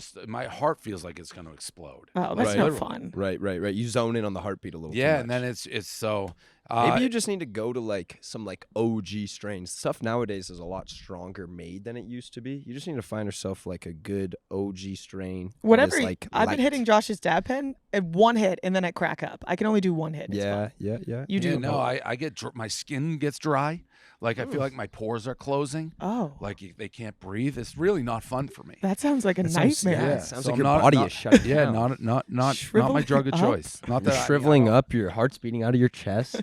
feels like it's going to explode. Oh, that's Right. no Literally. fun. Right. You zone in on the heartbeat a little. Yeah, too and much. then it's so. Maybe you just need to go to like some like OG strains. Stuff nowadays is a lot stronger made than it used to be. You just need to find yourself like a good OG strain. that Whatever. is, like, I've been light. hitting Josh's dab pen at one hit and then I crack up. I can only do one hit. It's fine. Yeah. You do. Yeah, no, I get my skin gets dry. Like I feel like my pores are closing. Oh, Like they can't breathe. It's really not fun for me. that sounds like a That sounds- nightmare. yeah. Yeah, sounds so like I'm your not- body not- is shutting Yeah, down. not my Shriveling drug of up? choice. Not You're that shriveling up, your heart's beating out of your chest.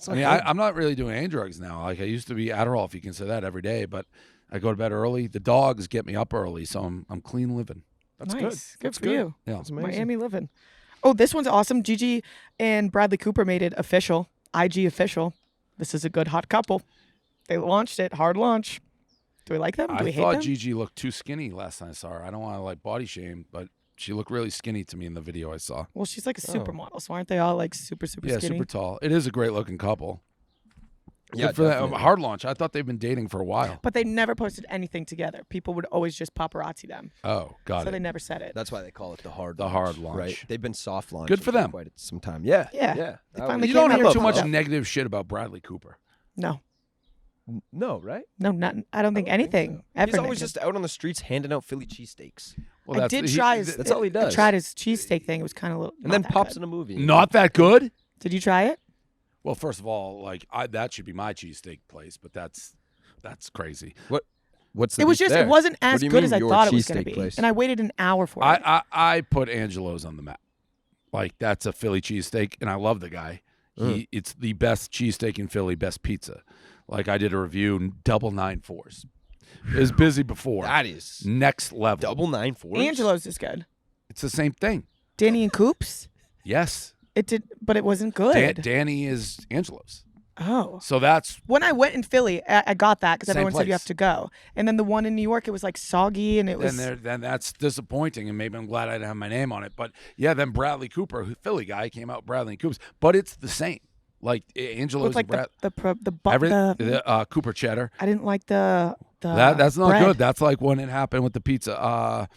I mean, I'm not really doing any drugs now. Like I used to be Adderall, if you consider that, every day. But I go to bed early. The dogs get me up early, so I'm clean living. That's nice. good. That's for you. Yeah. That's amazing. Miami living. Oh, this one's awesome. Gigi and Bradley Cooper made it official. IG official. This is a good hot couple. They launched it. Hard launch. Do we like them? Do I we hate thought them? Gigi looked too skinny last time I saw her. I don't want to like body shame, but she looked really skinny to me in the video I saw. Well, she's like a Oh. supermodel, so aren't they all like super Yeah, skinny? super tall. It is a great looking couple. Yeah, Good for that. definitely. Hard launch. I thought they've been dating for a while. But they never posted anything together. People would always just paparazzi them. Oh, got So it. they never said it. That's why they call it the hard The launch. hard launch. Right. They've been soft launch. Good for them. Quite some time. Yeah. Yeah. Yeah. They That finally You was- don't came hear out too with much that. negative shit about Bradley Cooper. No. No, right? No, not. I don't think anything ever. He's always negative. just out on the streets handing out Philly cheesesteaks. Well, I did try his. that's all he does. I tried his cheesesteak thing. It was kind of little. And not then that pops good. in a movie. Not that good. Did you try it? Well, first of all, like that should be my cheesesteak place, but that's crazy. What's the It was beef just. there? It wasn't What as do you good mean as I your thought it was going to cheesesteak be, place? and I waited an hour for it. I put Angelo's on the map. Like that's a Philly cheesesteak, and I love the guy. It's the best cheesesteak in Philly, best pizza. Like I did a review, double 9.4s. It was busy before. That is Next level. double 9.4. Angelo's is good. It's the same thing. Danny and Coops. Yes. It did, but it wasn't good. Danny is Angelo's. Oh. So that's When I went in Philly, I got that because Same everyone said you place. have to go. And then the one in New York, it was like soggy and it was. then that's disappointing, and maybe I'm glad I didn't have my name on it. But yeah, then Bradley Cooper, Philly guy, came out Bradley and Coops, but it's the same. Like Angelo's with like and Cooper cheddar. I didn't like the That's not bread. good. That's like when it happened with the pizza,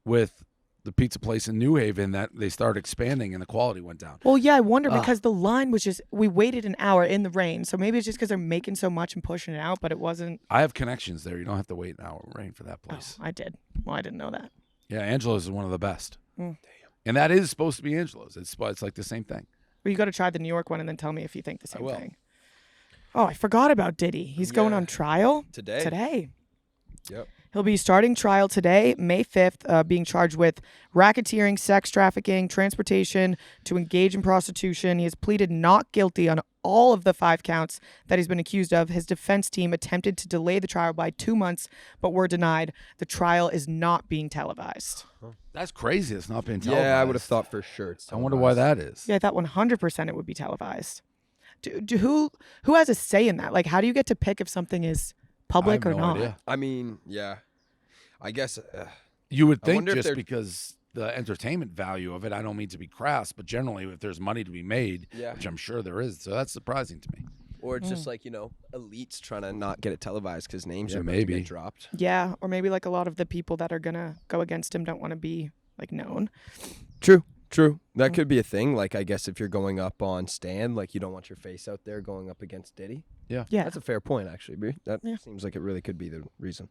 with the pizza place in New Haven that they started expanding and the quality went down. Well, yeah, I wonder because the line was just we waited an hour in the rain, so maybe it's just because they're making so much and pushing it out, but it wasn't. I have connections there. You don't have to wait an hour in rain for that place. I did. Well, I didn't know that. Yeah, Angelo's is one of the best. Mm. And that is supposed to be Angelo's. It's like the same thing. Well, you got to try the New York one and then tell me if you think the same will. thing. Oh, I forgot about Diddy. He's going Yeah. on trial Today. today. Yep. He'll be starting trial today, May 5th, being charged with racketeering, sex trafficking, transportation to engage in prostitution. He has pleaded not guilty on all of the 5 counts that he's been accused of. His defense team attempted to delay the trial by 2 months, but were denied. The trial is not being televised. That's crazy. It's not being televised. Yeah, I would have thought for sure. It's I wonder why televised. that is. Yeah, I thought 100% it would be televised. Who has a say in that? Like, how do you get to pick if something is public I or have no not? idea. I mean, yeah. I guess. You would I think wonder if just they're- because the entertainment value of it, I don't mean to be crass, but generally if there's money to be made, Yeah. which I'm sure there is, so that's surprising to me. Or it's just like, elites trying to not get it televised because names Yeah, are about to maybe. get dropped. Yeah, or maybe like a lot of the people that are gonna go against him don't want to be like known. True. That could be a thing. Like, I guess if you're going up on Stan, like, you don't want your face out there going up against Diddy. Yeah, That's a fair point, actually, Bri. That Yeah. seems like it really could be the reason.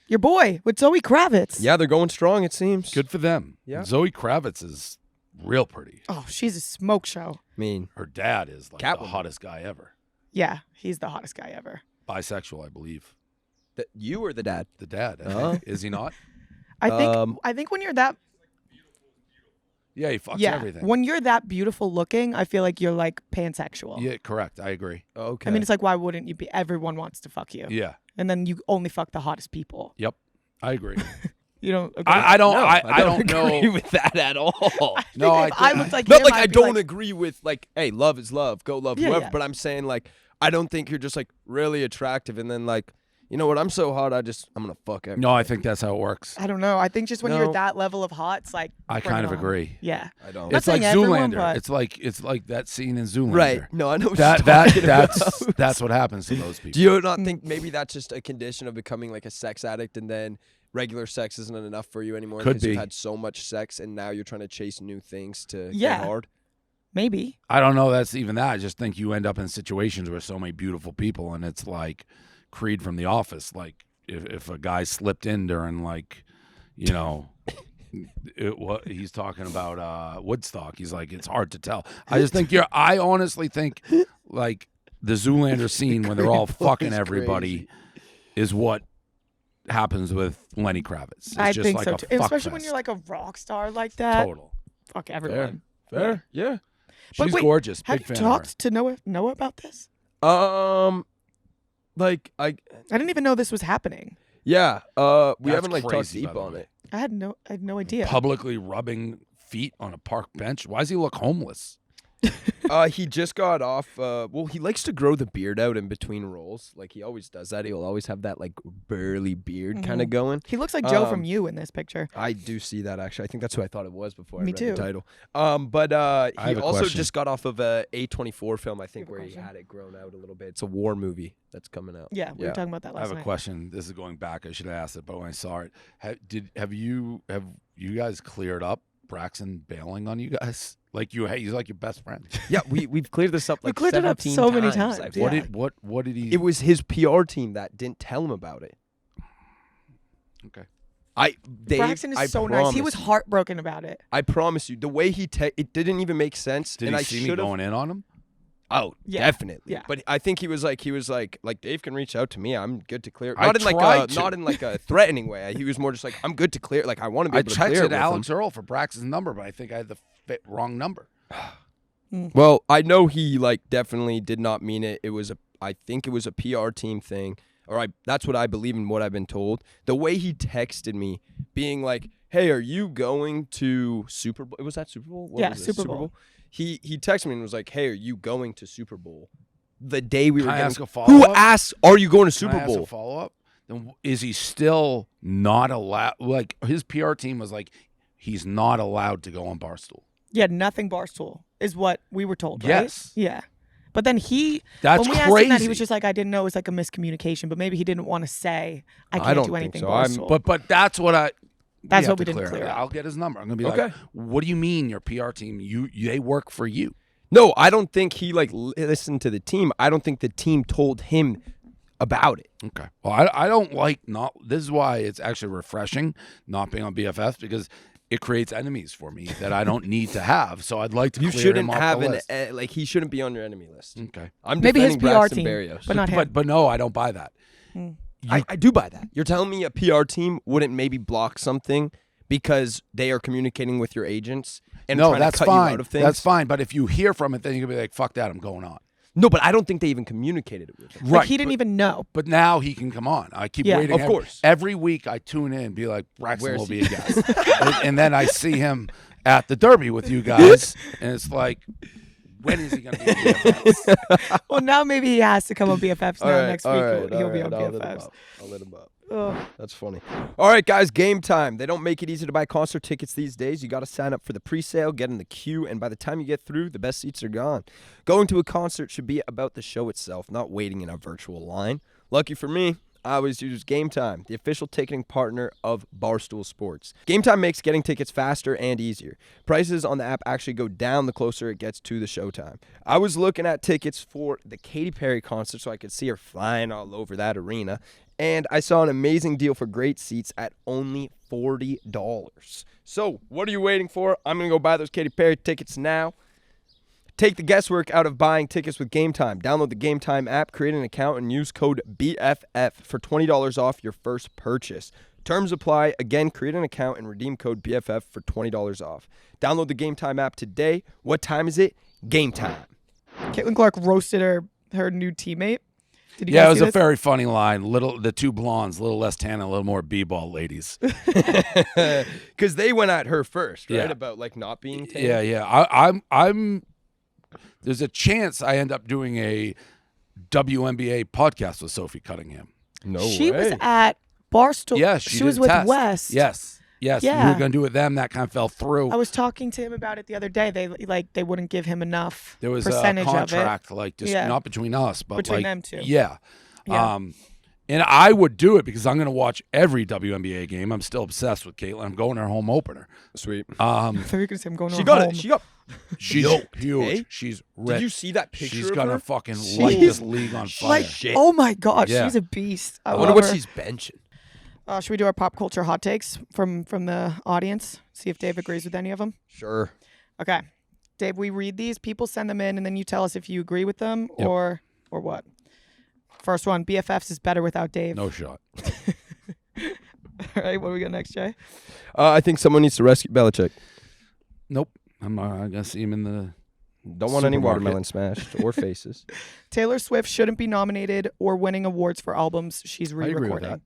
your boy with Zoe Kravitz. Yeah, they're going strong, it seems. Good for them. Yeah. Zoe Kravitz is real pretty. Oh, she's a smoke show. I mean, Her dad is like the Catwoman. hottest guy ever. Yeah, he's the hottest guy ever. Bisexual, I believe. you or the dad? The dad, I Oh. think. Is he not? I think when you're that Yeah, he fucks everything. when you're that beautiful looking, I feel like you're like pansexual. Yeah, correct. I agree. Okay. I mean, it's like, why wouldn't you be? Everyone wants to fuck you. Yeah. And then you only fuck the hottest people. Yep. I agree. You don't agree? I don't. No, I don't agree know. with that at all. No, I If I think- looked like Not him, like I'd I be don't like, agree with, like, hey, love is love. Go love Yeah, whoever. yeah. But I'm saying, like, I don't think you're just, like, really attractive. And then, like, you know what? I'm so hot, I'm going to fuck everyone. No, I think that's how it works. I don't know. I think just when No. you're that level of hot, it's like I bring kind it of on. agree. Yeah. I don't. Not It's like saying everyone, Zoolander. but- It's like that scene in Zoolander. Right. No, I know what That you're talking about. that's what happens to those people. Do you not think maybe that's just a condition of becoming, like, a sex addict and then regular sex isn't enough for you anymore Could because you've be. had so much sex and now you're trying to chase new things to Yeah. get hard? Maybe. I don't know. That's even that. I just think you end up in situations where so many beautiful people, and it's like Creed from The Office. Like if a guy slipped in during what he's talking about Woodstock. He's like, it's hard to tell. I just think I honestly think like the Zoolander scene when they're all fucking everybody is what happens with Lenny Kravitz. It's I just think like so a too. fuck Especially when fest. you're like a rock star like that. Total. Fuck everyone. Fair. Yeah. But She's wait, gorgeous. Have Big you fan of her. talked to Noah about this? Like, I didn't even know this was happening. we That's haven't, like, talked crazy, deep by the on way. it. I had no idea. Publicly rubbing feet on a park bench. Why does he look homeless? He just got off. He likes to grow the beard out in between roles. Like, he always does that. He'll always have that, like, burly beard kind of going. He looks like Joe from Um, You in this picture. I do see that, actually. I think that's who I thought it was before I Me read too. the title. But I he have a also question. just got off of a A24 film, I think, have a where he question? had it grown out a little bit. It's a war movie that's coming out. Yeah, we were talking about that I last have a night. question. This is going back. I should have asked it, but when I saw it, have you guys cleared up Braxton bailing on you guys? Like he's like your best friend. Yeah, we've cleared this up We like cleared it up 17 so many times. times, I yeah. think. What did he? It was his PR team that didn't tell him about it. Okay. Braxton is so nice. He was heartbroken about it. I promise you, the way it didn't even make sense. Did and he I see me should've- going in on him? Oh, Yeah. definitely. Yeah. But I think he was like Dave can reach out to me. I'm good to clear. I Not in tried to. not in like a threatening way. He was more just like, I'm good to clear. Like, I want to be I able to clear texted it with Alex him. Earl for Braxton's number, but I think I had the wrong number. Well, I know he like definitely did not mean it. I think it was a PR team thing. That's what I believe in what I've been told. The way he texted me being like, "Hey, are you going to Super Bowl?" Was that Super Bowl? What Yeah, was it? Super Bowl. He texted me and was like, "Hey, are you going to Super Bowl?" The day we Can were I getting ask a Who follow-up? asks, "Are you going to Can Super I ask a Bowl?" follow-up? Then is he still not allowed? Like his PR team was like, he's not allowed to go on Barstool. Yeah, nothing Barstool is what we were told, right? Yes. Yeah. But then That's when we asked him that, he crazy. was just like, I didn't know it was like a miscommunication, but maybe he didn't want to say, I I can't don't do think anything so. Barstool. But that's what That's have what we to didn't clear it. up. I'll get his number. I'm gonna be Okay. like, what do you mean your PR team? They work for you. No, I don't think he like listened to the team. I don't think the team told him about it. Okay. Well, I don't like not. This is why it's actually refreshing not being on BFFs because it creates enemies for me that I don't need to have. So I'd like to. You clear shouldn't him off have the list. like he shouldn't be on your enemy list. Okay. I'm Maybe his defending PR Braxton team, Berrios. but not him. But no, I don't buy that. I do buy that. You're telling me a PR team wouldn't maybe block something because they are communicating with your agents and No, trying that's to cut fine. you out of things? That's fine. But if you hear from it, then you're gonna be like, "Fuck that, I'm going on." No, but I don't think they even communicated it with him. Like, he didn't even know. But now he can come on. I keep Yeah, waiting. of course. Every week I tune in and be like, Braxton Where's will he? be a guest. and then I see him at the Derby with you guys. And it's like, when is he going to be on BFFs? Well, now maybe he has to come on BFFs now. All right, Next all week right, he'll all be right, on I'll let him BFFs. up. I'll let him up. Oh. That's funny. All right, guys, game time. They don't make it easy to buy concert tickets these days. You got to sign up for the pre-sale, get in the queue, and by the time you get through, the best seats are gone. Going to a concert should be about the show itself, not waiting in a virtual line. Lucky for me, I always use Game Time, the official ticketing partner of Barstool Sports. Game Time makes getting tickets faster and easier. Prices on the app actually go down the closer it gets to the showtime. I was looking at tickets for the Katy Perry concert so I could see her flying all over that arena, and I saw an amazing deal for great seats at only $40. So, what are you waiting for? I'm going to go buy those Katy Perry tickets now. Take the guesswork out of buying tickets with Game Time. Download the Game Time app, create an account, and use code BFF for $20 off your first purchase. Terms apply. Again, create an account and redeem code BFF for $20 off. Download the Game Time app today. What time is it? Game time. Caitlin Clark roasted her new teammate. Did you Yeah, it guys was see a this? very funny line. The two blondes, a little less tan, a little more b-ball ladies. Because they went at her first, right? Yeah. About like not being tan. Yeah. I'm. There's a chance I end up doing a WNBA podcast with Sophie Cunningham. No She way. was at Barstool. Yeah, she did was a with test. Wes. Yes. We Yeah. were going to do it with them. That kind of fell through. I was talking to him about it the other day. They wouldn't give him enough There was a percentage contract, of like just Yeah. not between us, but Between like, them two. Yeah. Yeah. And I would do it because I'm going to watch every WNBA game. I'm still obsessed with Caitlin. I'm going to her home opener. Sweet. it. I thought you were gonna say I'm going She to got home. it. She got. She's Yoked, huge. eh? She's Did red. you see that picture? She's of gonna her? fucking She's light this league on fire. Like, Shit. oh my God, Yeah. she's a beast. I I wonder love what her. she's benching. Should we do our pop culture hot takes from the audience? See if Dave agrees with any of them. Sure. Okay, Dave, we read these. People send them in, and then you tell us if you agree with them Yep. or what. First one, BFFs is better without Dave. No shot. All right, what do we got next, Jay? I think someone needs to rescue Belichick. Nope. I'm gonna see him in the. Don't want any Supermarket. watermelon smashed or faces. Taylor Swift shouldn't be nominated or winning awards for albums she's agree with re-recording. that.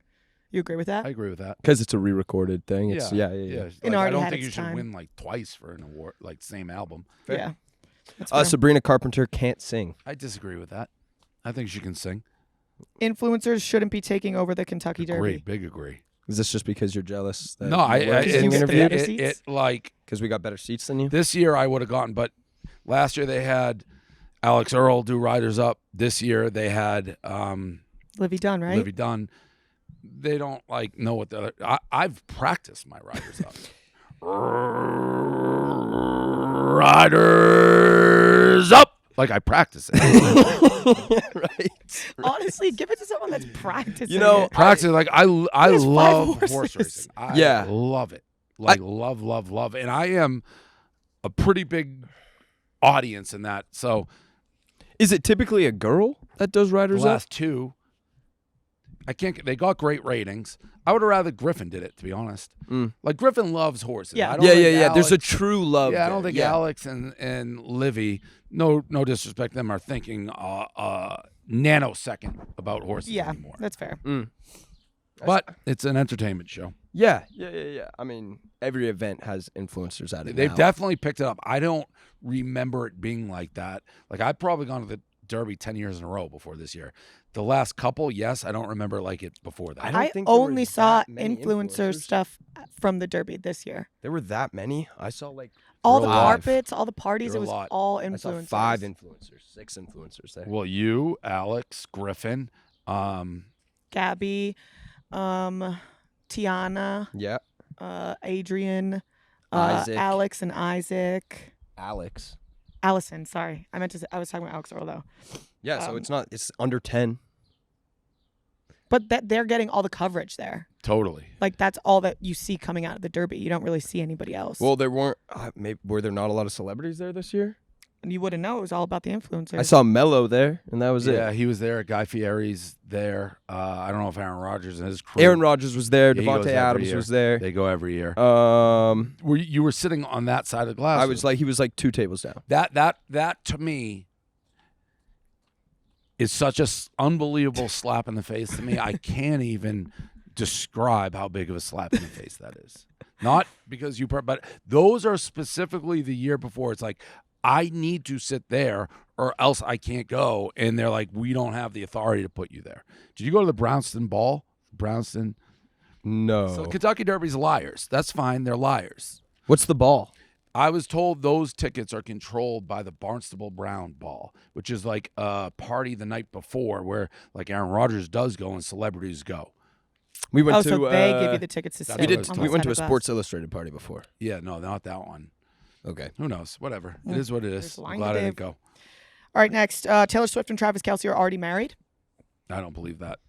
You agree with that? I agree with that. Because it's a re-recorded thing. It's, yeah. It Like, I already don't had think its you should time. win like twice for an award, like same album. Fair. Yeah. That's fair. Sabrina Carpenter can't sing. I disagree with that. I think she can sing. Influencers shouldn't be taking over the Kentucky Agree, Derby. big agree. Is this just because you're jealous? That No, I you weren't Because being you get the interviewed? better seats? like Because we got better seats than you? this year I would have gotten, but last year they had Alex Earl do Riders Up. This year they had Livy Dunn, right? Livy Dunn. They don't like know what the other. I've practiced my Riders Up. Riders Up. Like I practice it. Right. Honestly, give it to someone that's practicing. You know, it. Practice like I There's 5 love horses. horse racing. I Yeah. love it. Like love. And I am a pretty big audience in that. So Is it typically a girl that does the Riders Up? last two, I can't. They got great ratings. I would have rather Griffin did it, to be honest. Like Griffin loves horses. Yeah. I don't Yeah. think There's a Alex- true love. Yeah, I don't there. think Alex and Livy, no disrespect to them, are thinking nanosecond about horses Yeah, anymore. that's fair. But it's an entertainment show. Yeah. I mean, every event has influencers at it. They've now. definitely picked it up. I don't remember it being like that. Like I've probably gone to the Derby 10 years in a row before this year. The last couple, yes, I don't remember like it before that. I don't I think there were only saw that many influencer influencers. stuff from the Derby this year. There were that many. I saw like All the There were a lot. carpets, all the parties, There it were a was lot. all I saw influencers. 5 influencers, 6 influencers there. Well, you, Alex, Griffin, Gabby, Tiana, Yeah. Adrian, Isaac. Alex and Isaac. Alex. Allison, sorry. I was talking about Alex Earl though. Yeah. So it's under 10. But that they're getting all the coverage there. totally. Like that's all that you see coming out of the Derby. You don't really see anybody else. Well, there weren't. Maybe were there not a lot of celebrities there this year? and you wouldn't know. It was all about the influencers. I saw Mello there, and that was Yeah, it. he was there. Guy Fieri's there. I don't know if Aaron Rodgers and his crew. Aaron Rodgers was there. Yeah, he goes Devontae every Adams year. was there. They go every year. You were sitting on that side of the glass. I was like, he was like 2 tables down. that to me is such a unbelievable slap in the face to me. I can't even describe how big of a slap in the face that is. Not because but those are specifically the year before. It's like I need to sit there or else I can't go. And they're like, we don't have the authority to put you there. Did you go to the Brownston ball? Brownston? No. So Kentucky Derby's liars. That's fine. They're liars. What's the ball? I was told those tickets are controlled by the Barnstable Brown Ball, which is like a party the night before where like Aaron Rodgers does go and celebrities go. We went to. so they give you the tickets to That's sit. We what did. was We on went the to a side of Sports us. Illustrated party before. Yeah, no, not that one. Okay. Who knows? Whatever. It is what it is. There's a I'm line glad to I didn't Dave. go. All right, next. Taylor Swift and Travis Kelce are already married. I don't believe that.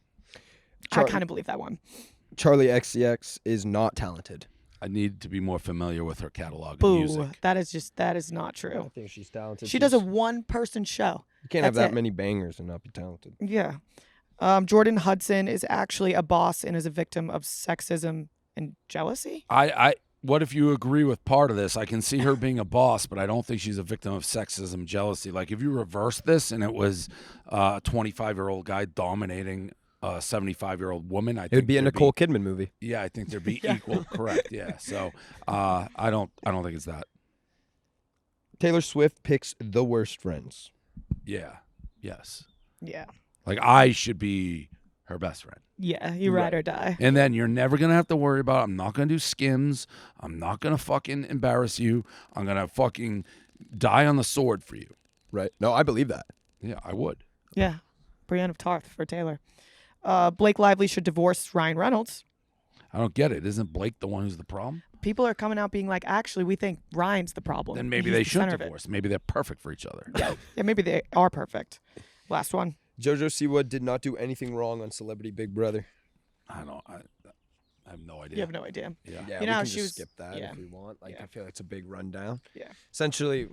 I kind of believe that one. Charlie XCX is not talented. I need to be more familiar with her catalog of Boo. music. That is not true. think she's talented. She does a one-person show. You can't have That's that it. many bangers and not be talented. Yeah. Jordan Hudson is actually a boss and is a victim of sexism and jealousy. What if you agree with part of this? I can see her being a boss, but I don't think she's a victim of sexism, jealousy. Like if you reverse this and it was a 25-year-old guy dominating a 75-year-old woman, I think It would be a there'd Nicole Kidman movie. Yeah, I think there'd be equal. Correct. Yeah. So I don't think it's that. Taylor Swift picks the worst friends. Yeah. Yes. Yeah. Like I should be her best friend. Yeah, you ride or die. And then you're never going to have to worry about, I'm not going to do skims. I'm not going to fucking embarrass you. I'm going to fucking die on the sword for you. Right. No, I believe that. Yeah, I would. Yeah. Brienne of Tarth for Taylor. Blake Lively should divorce Ryan Reynolds. I don't get it. Isn't Blake the one who's the problem? People are coming out being like, actually, we think Ryan's the problem. Then maybe He's they the should center of it. divorce. Maybe they're perfect for each other. Yeah, maybe they are perfect. Last one. JoJo Siwa did not do anything wrong on Celebrity Big Brother. I have no idea. You have no idea. Yeah. Yeah, You we know how can she just was- skip that yeah. if we want. Like, Yeah. I feel like it's a big rundown. Yeah. Essentially,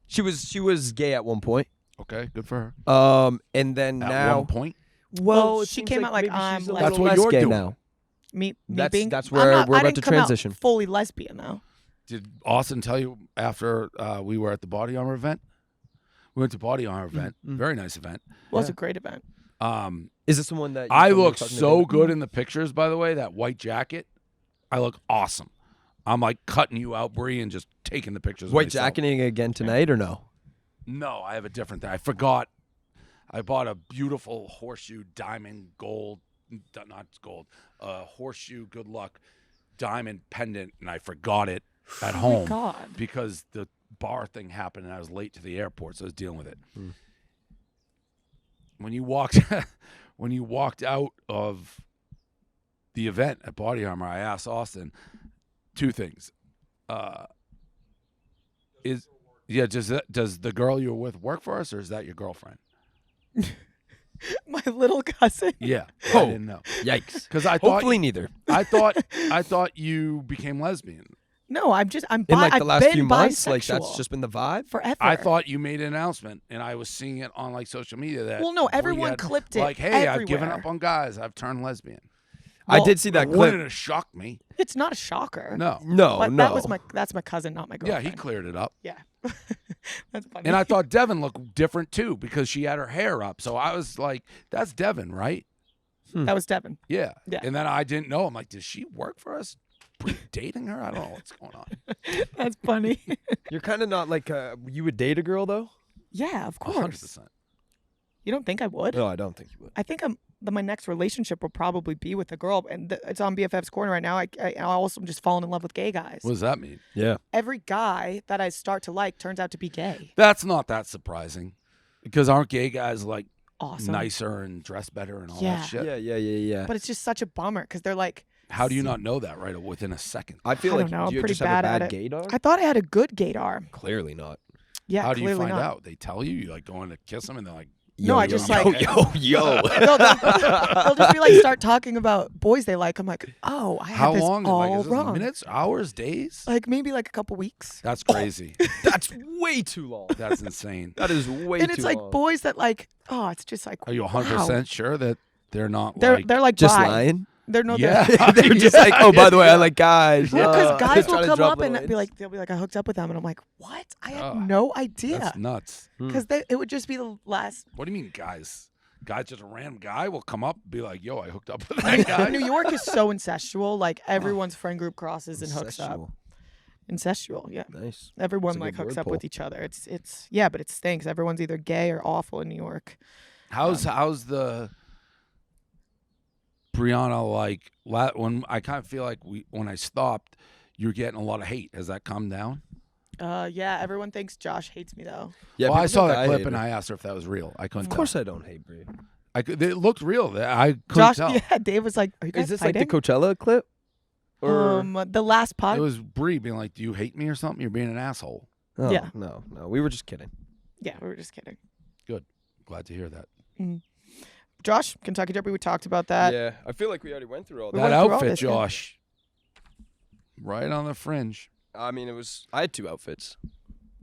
she was gay at one point. Okay, good for her. And then At now one point, Well, it she seems came like out like maybe I'm she's a like That's little what less you're gay doing. now. me That's- being. that's I'm where not- we're I about didn't to come out transition. fully lesbian though. did Austin tell you after we were at the Body Armor event? We went to Body Armor event. Very nice event. Was Yeah. a great event. Is this the one that I told me look talking to so David? good in the pictures, by the way, that white jacket. I look awesome. I'm like cutting you out, Bri, and just taking the pictures. of White myself. jacketing again tonight or no? No, I have a different thing. I forgot. I bought a beautiful horseshoe diamond gold, not gold, horseshoe good luck diamond pendant, and I forgot it at home God. because the bar thing happened and I was late to the airport, so I was dealing with it. When you walked out of the event at Body Armor, I asked Austin two things. Does the girl you were with work for us, or is that your girlfriend? My little cousin. Yeah. Oh. I didn't know. Yikes. Because I thought Hopefully neither. I thought you became lesbian. No, I'm In like the I've last been few months, like that's bisexual just been the vibe. forever. I thought you made an announcement, and I was seeing it on like social media that. Well, no, Bri everyone had, clipped it Like, hey, I've given everywhere. up on guys. I've turned lesbian. I Well, did see that Wouldn't clip. have shocked me. It's not a shocker. No. No, But no. that's my cousin, not my Yeah, girlfriend. he cleared it up. Yeah. That's funny. And I thought Devin looked different too because she had her hair up. So I was like, that's Devin, right? that was Devin. Yeah. Yeah. And then I didn't know. I'm like, does she work for us? Dating her? I don't know what's going on. That's funny. You're kind of not like you would date a girl though. Yeah, of course. 100%. You don't think I would? No, I don't think you would. I think my next relationship will probably be with a girl, and it's on BFFs Corner right now. I also am just falling in love with gay guys. What does that mean? Yeah. Every guy that I start to like turns out to be gay. That's not that surprising because aren't gay guys like Awesome. nicer and dress better and all Yeah. that shit? Yeah. But it's just such a bummer because they're like, How do you not know that right within a second? I feel I like don't know, do you I'm pretty just have a bad bad at it. gaydar? I thought I had a good gaydar. Clearly not. Yeah, How do you clearly find not. out? They tell you? You like going to kiss them and they're like, No, I just like- yo. No, they'll just be like, start talking about boys they like. I'm like, oh, I how had this long? all Like, is this wrong. minutes, hours, days? Like maybe like a couple weeks. That's crazy. That's way too long. That's insane. That is way And too it's like long. boys that like, oh, it's just like, Are you 100% sure that they're not They're like... they're like just bi. lying. They're no. Yeah. They're just like, oh, by the way, I like guys. Well, because guys trying will to come drop up and little be hints. like, they'll be like, I hooked up with them, and I'm like, what? I had Ugh, no idea. That's nuts. Because it would just be the last. What do you mean, guys? Guys, just a random guy will come up and be like, yo, I hooked up with that guy. New York is so incestual. Like everyone's friend group crosses and hooks up. Incestual. Incestual, yeah. Nice. Everyone That's a like good hooks word up with pull. each other. It's yeah, but it stinks. Everyone's either gay or awful in New York. How's the Brianna like? When I kind of feel like when I stopped, you're getting a lot of hate. Has that calmed down? Yeah, everyone thinks Josh hates me though. Yeah, well, I people saw think that clip hate and her. I asked her if that was real. I couldn't. Of course I don't hate Bri. It looked real. I couldn't Josh, tell. yeah, Dave was like, "Are you guys Is this fighting?" like the Coachella clip? Or The last pod. It was Bri being like, "Do you hate me or something? You're being an asshole." oh, yeah. no, we were just kidding. Yeah, we were just kidding. Glad to hear that. Josh, Kentucky Derby, we talked about that. Yeah, I feel like we already went through all We that. That went through all outfit, this, yeah. Josh, right on the fringe. I mean, I had 2 outfits.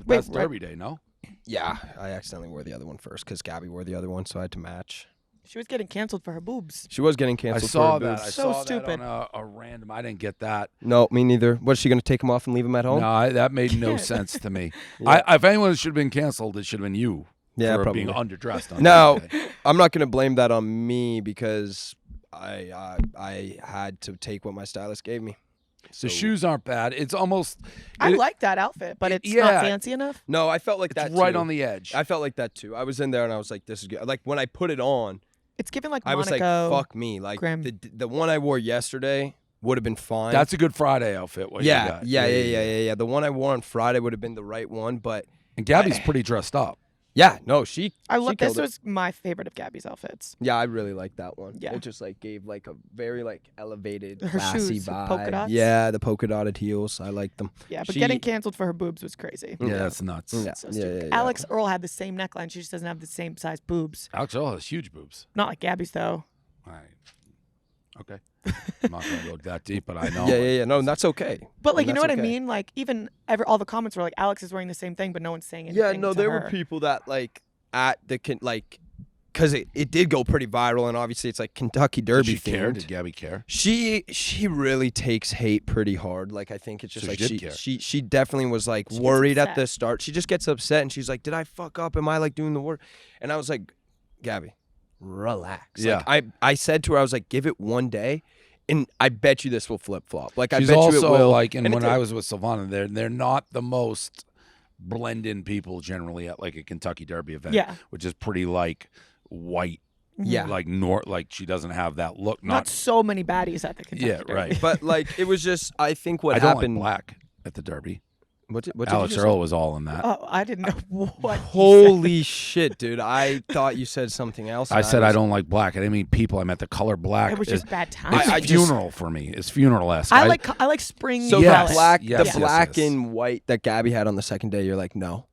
Wait, That's right- Derby Day, no? Yeah, I accidentally wore the other one first because Gabby wore the other one, so I had to match. She was getting canceled for her boobs. She was getting I canceled. saw for her that. boobs. I So saw stupid. that on a random. I didn't get that. No, me neither. What, is she going to take them off and leave them at home? No, that made no Can't. sense to me. Yeah. If anyone should have been canceled, it should have been you. Yeah, for probably. being underdressed. On No, Derby Day. I'm not going to blame that on me because I had to take what my stylist gave me. The So- shoes aren't bad. It's almost. I it- like that outfit, but it's yeah. not fancy enough. No, I felt like It's that right too. on the edge. I felt like that too. I was in there and I was like, "This is good." Like when I put it on, It's giving like I was like, Monaco. "Fuck me!" Like Graham. the one I wore yesterday would have been fine. That's a Good Friday outfit. What you yeah, got. yeah. The one I wore on Friday would have been the right one, but And Gabby's pretty dressed up. yeah, no, she This killed it. was my favorite of Gabby's outfits. Yeah, I really like that one. Yeah. It just like gave like a very like elevated, Her classy shoes, vibe. polka dots? Yeah, the polka dotted heels. I like them. Yeah, but She- getting canceled for her boobs was crazy. Yeah, that's nuts. Yeah, So yeah, stupid. yeah, yeah. Alex Earl had the same neckline. She just doesn't have the same size boobs. Alex Earl has huge boobs. Not like Gabby's though. All right. Okay. I'm not going to look that deep, but I know. Yeah. No, that's okay. But like, And you know that's what I okay. mean? Like, even all the comments were like, Alex is wearing the same thing, but no one's saying anything. Yeah, no, to there her. were people that like at the because it did go pretty viral, and obviously it's like Kentucky Did Derby she care? themed. Did Gabby care? She really takes hate pretty hard. Like I think it's just So like she did care. she definitely was like She gets worried at upset. the start. She just gets upset and she's like, "Did I fuck up? Am I like doing the work?" And I was like, "Gabby, relax." Yeah. Like, I said to her, I was like, "Give it one day, and I bet you this will flip flop." Like She's I bet also you it will. like, and it when did. I was with Silvana, they're not the most blend in people generally at like a Kentucky Derby event. Yeah. Which is pretty like white. Yeah. Like like she doesn't have that look. Not so many baddies at the Kentucky Yeah, Derby. right. but like it was just I think what I don't happened. like black at the Derby. What did Alex you say? Earl was all in that. Oh, I didn't know what. he said. Holy shit, dude! I thought you said something else. I and said I was- don't like black. I didn't mean people. I meant the color black. It was It's- just bad It's timing. I a just- funeral for me. It's funeral-esque. I like spring. So Yes. the black, yes, the black yes. and white that Gabby had on the second day. You're like, no.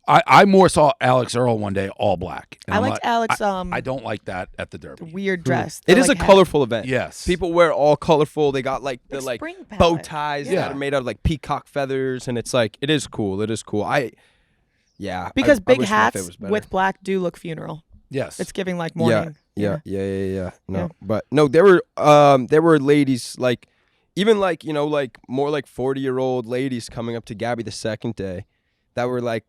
I more saw Alex Earl one day all black. And I I'm liked like, Alex. I don't like that at the the Derby. weird dress. It the, is like, a hat. colorful event. Yes. People wear all colorful. They got like the Like like spring bow palette. ties Yeah. that are made out of like peacock feathers, and it's like it is cool. It is cool. Yeah. Because I big wish my fit hats was better. with black do look funeral. Yes. It's giving like morning. Yeah. No, Yeah. but no, there were ladies like, even like like more like 40-year-old ladies coming up to Gabby the second day, that were like,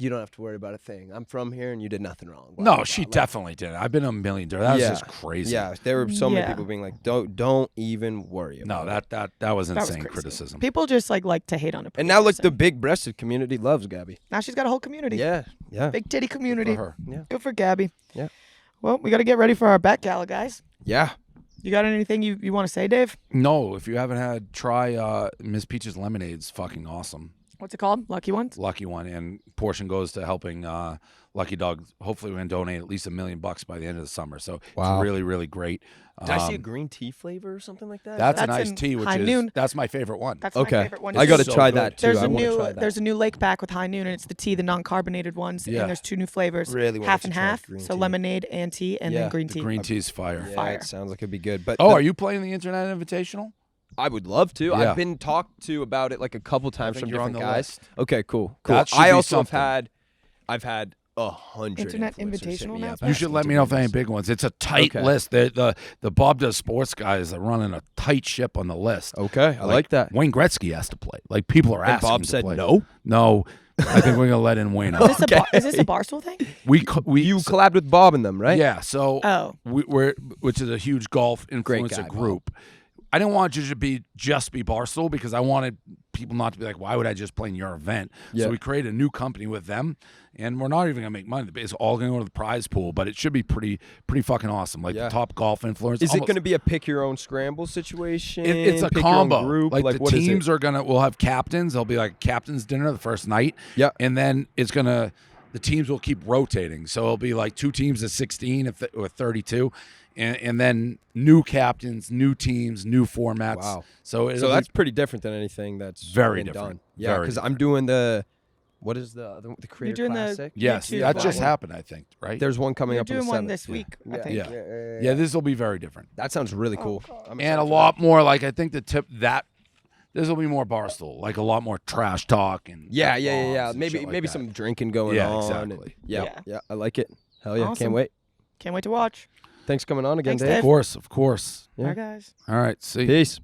you don't have to worry about a thing. I'm from here, and you did nothing wrong. Blah, no, blah, she blah. Like, definitely did. I've been to a million Derby. That was Yeah. just crazy. Yeah, there were so many Yeah. people being like, don't even worry No, about it. that was That was insane crazy. criticism. People just like to hate on a And now like person. the big-breasted community loves Gabby. now she's got a whole community. Yeah. Big titty community. For her. Good for Gabby. Yeah. Well, we got to get ready for our bet gala, guys. Yeah. You got anything you want to say, Dave? No, if you haven't had, try Miss Peach's Lemonade's fucking awesome. What's it called? Lucky Ones? Lucky one, and portion goes to helping Lucky Dog. Hopefully, we're gonna donate at least $1 million by the end of the summer. So Wow. it's really, really great. Did I see a green tea flavor or something like that? That's a That's nice in tea, which High is Noon. that's my favorite one. That's Okay. my favorite one. I got to so try good. that too. There's I a wanna new try that. there's a new lake pack with High Noon, and it's the tea, the non-carbonated ones. Yeah. And there's 2 new flavors. Really wanted half to and try half. green So tea. lemonade and tea, and Yeah. then green The tea. green tea's fire. Yeah, Fire. it sounds like it'd be good. But Oh, the- are you playing the Internet Invitational? I would love to. Yeah. I've been talked to about it like a couple times think from you're on different the guys. list. Okay, cool. That should I be also something. I've had 100 Internet influencers hit Invitational me now? up You should asking let to me know do if any this. big ones. It's a tight Okay. list. The Bob Does Sports guys are running a tight ship on the list. Okay, I like that. Wayne Gretzky has to play. Like people are And asking. Bob to said play. no. No, I think we're gonna let in Wayne. Is out. this a Barstool thing? We You collabed with Bob and them, right? Yeah. So Oh. we're which is a huge golf influencer guy, Bob. group. I didn't want you to just be Barstool because I wanted people not to be like, why would I just play in your event? Yeah. So we created a new company with them, and we're not even gonna make money. It's all gonna go to the prize pool, but it should be pretty fucking awesome. Like the top golf influencers. Is it going to be a pick your own scramble situation? It's a pick your own combo. group? Like the what is it? teams are gonna. We'll have captains. There'll be like captains dinner the first night. Yeah. And then it's gonna. The teams will keep rotating. So it'll be like 2 teams of 16 or 32, and then new captains, new teams, new formats. Wow. So that's pretty different than anything that's very been different. done. Yeah, Very because I'm different. doing the what is the Creator doing the- Classic? Yes, YouTube that just one. happened. I think right. There's one coming You're up on doing the one 7th. this week, I Yeah. think. Yeah, this will be very different. That sounds really cool. I'm And excited a for lot more. Like I think the tip that. This will be more Barstool, like a lot more trash talk and Yeah, bombs and Maybe shit like maybe that. some drinking going Yeah, on. exactly. Yeah, Yeah. I like it. Hell yeah, Awesome. can't wait. Can't wait to watch. Thanks for coming on again, Thanks, Dave. Of course. Yeah. Bye, guys. All right, see. Peace.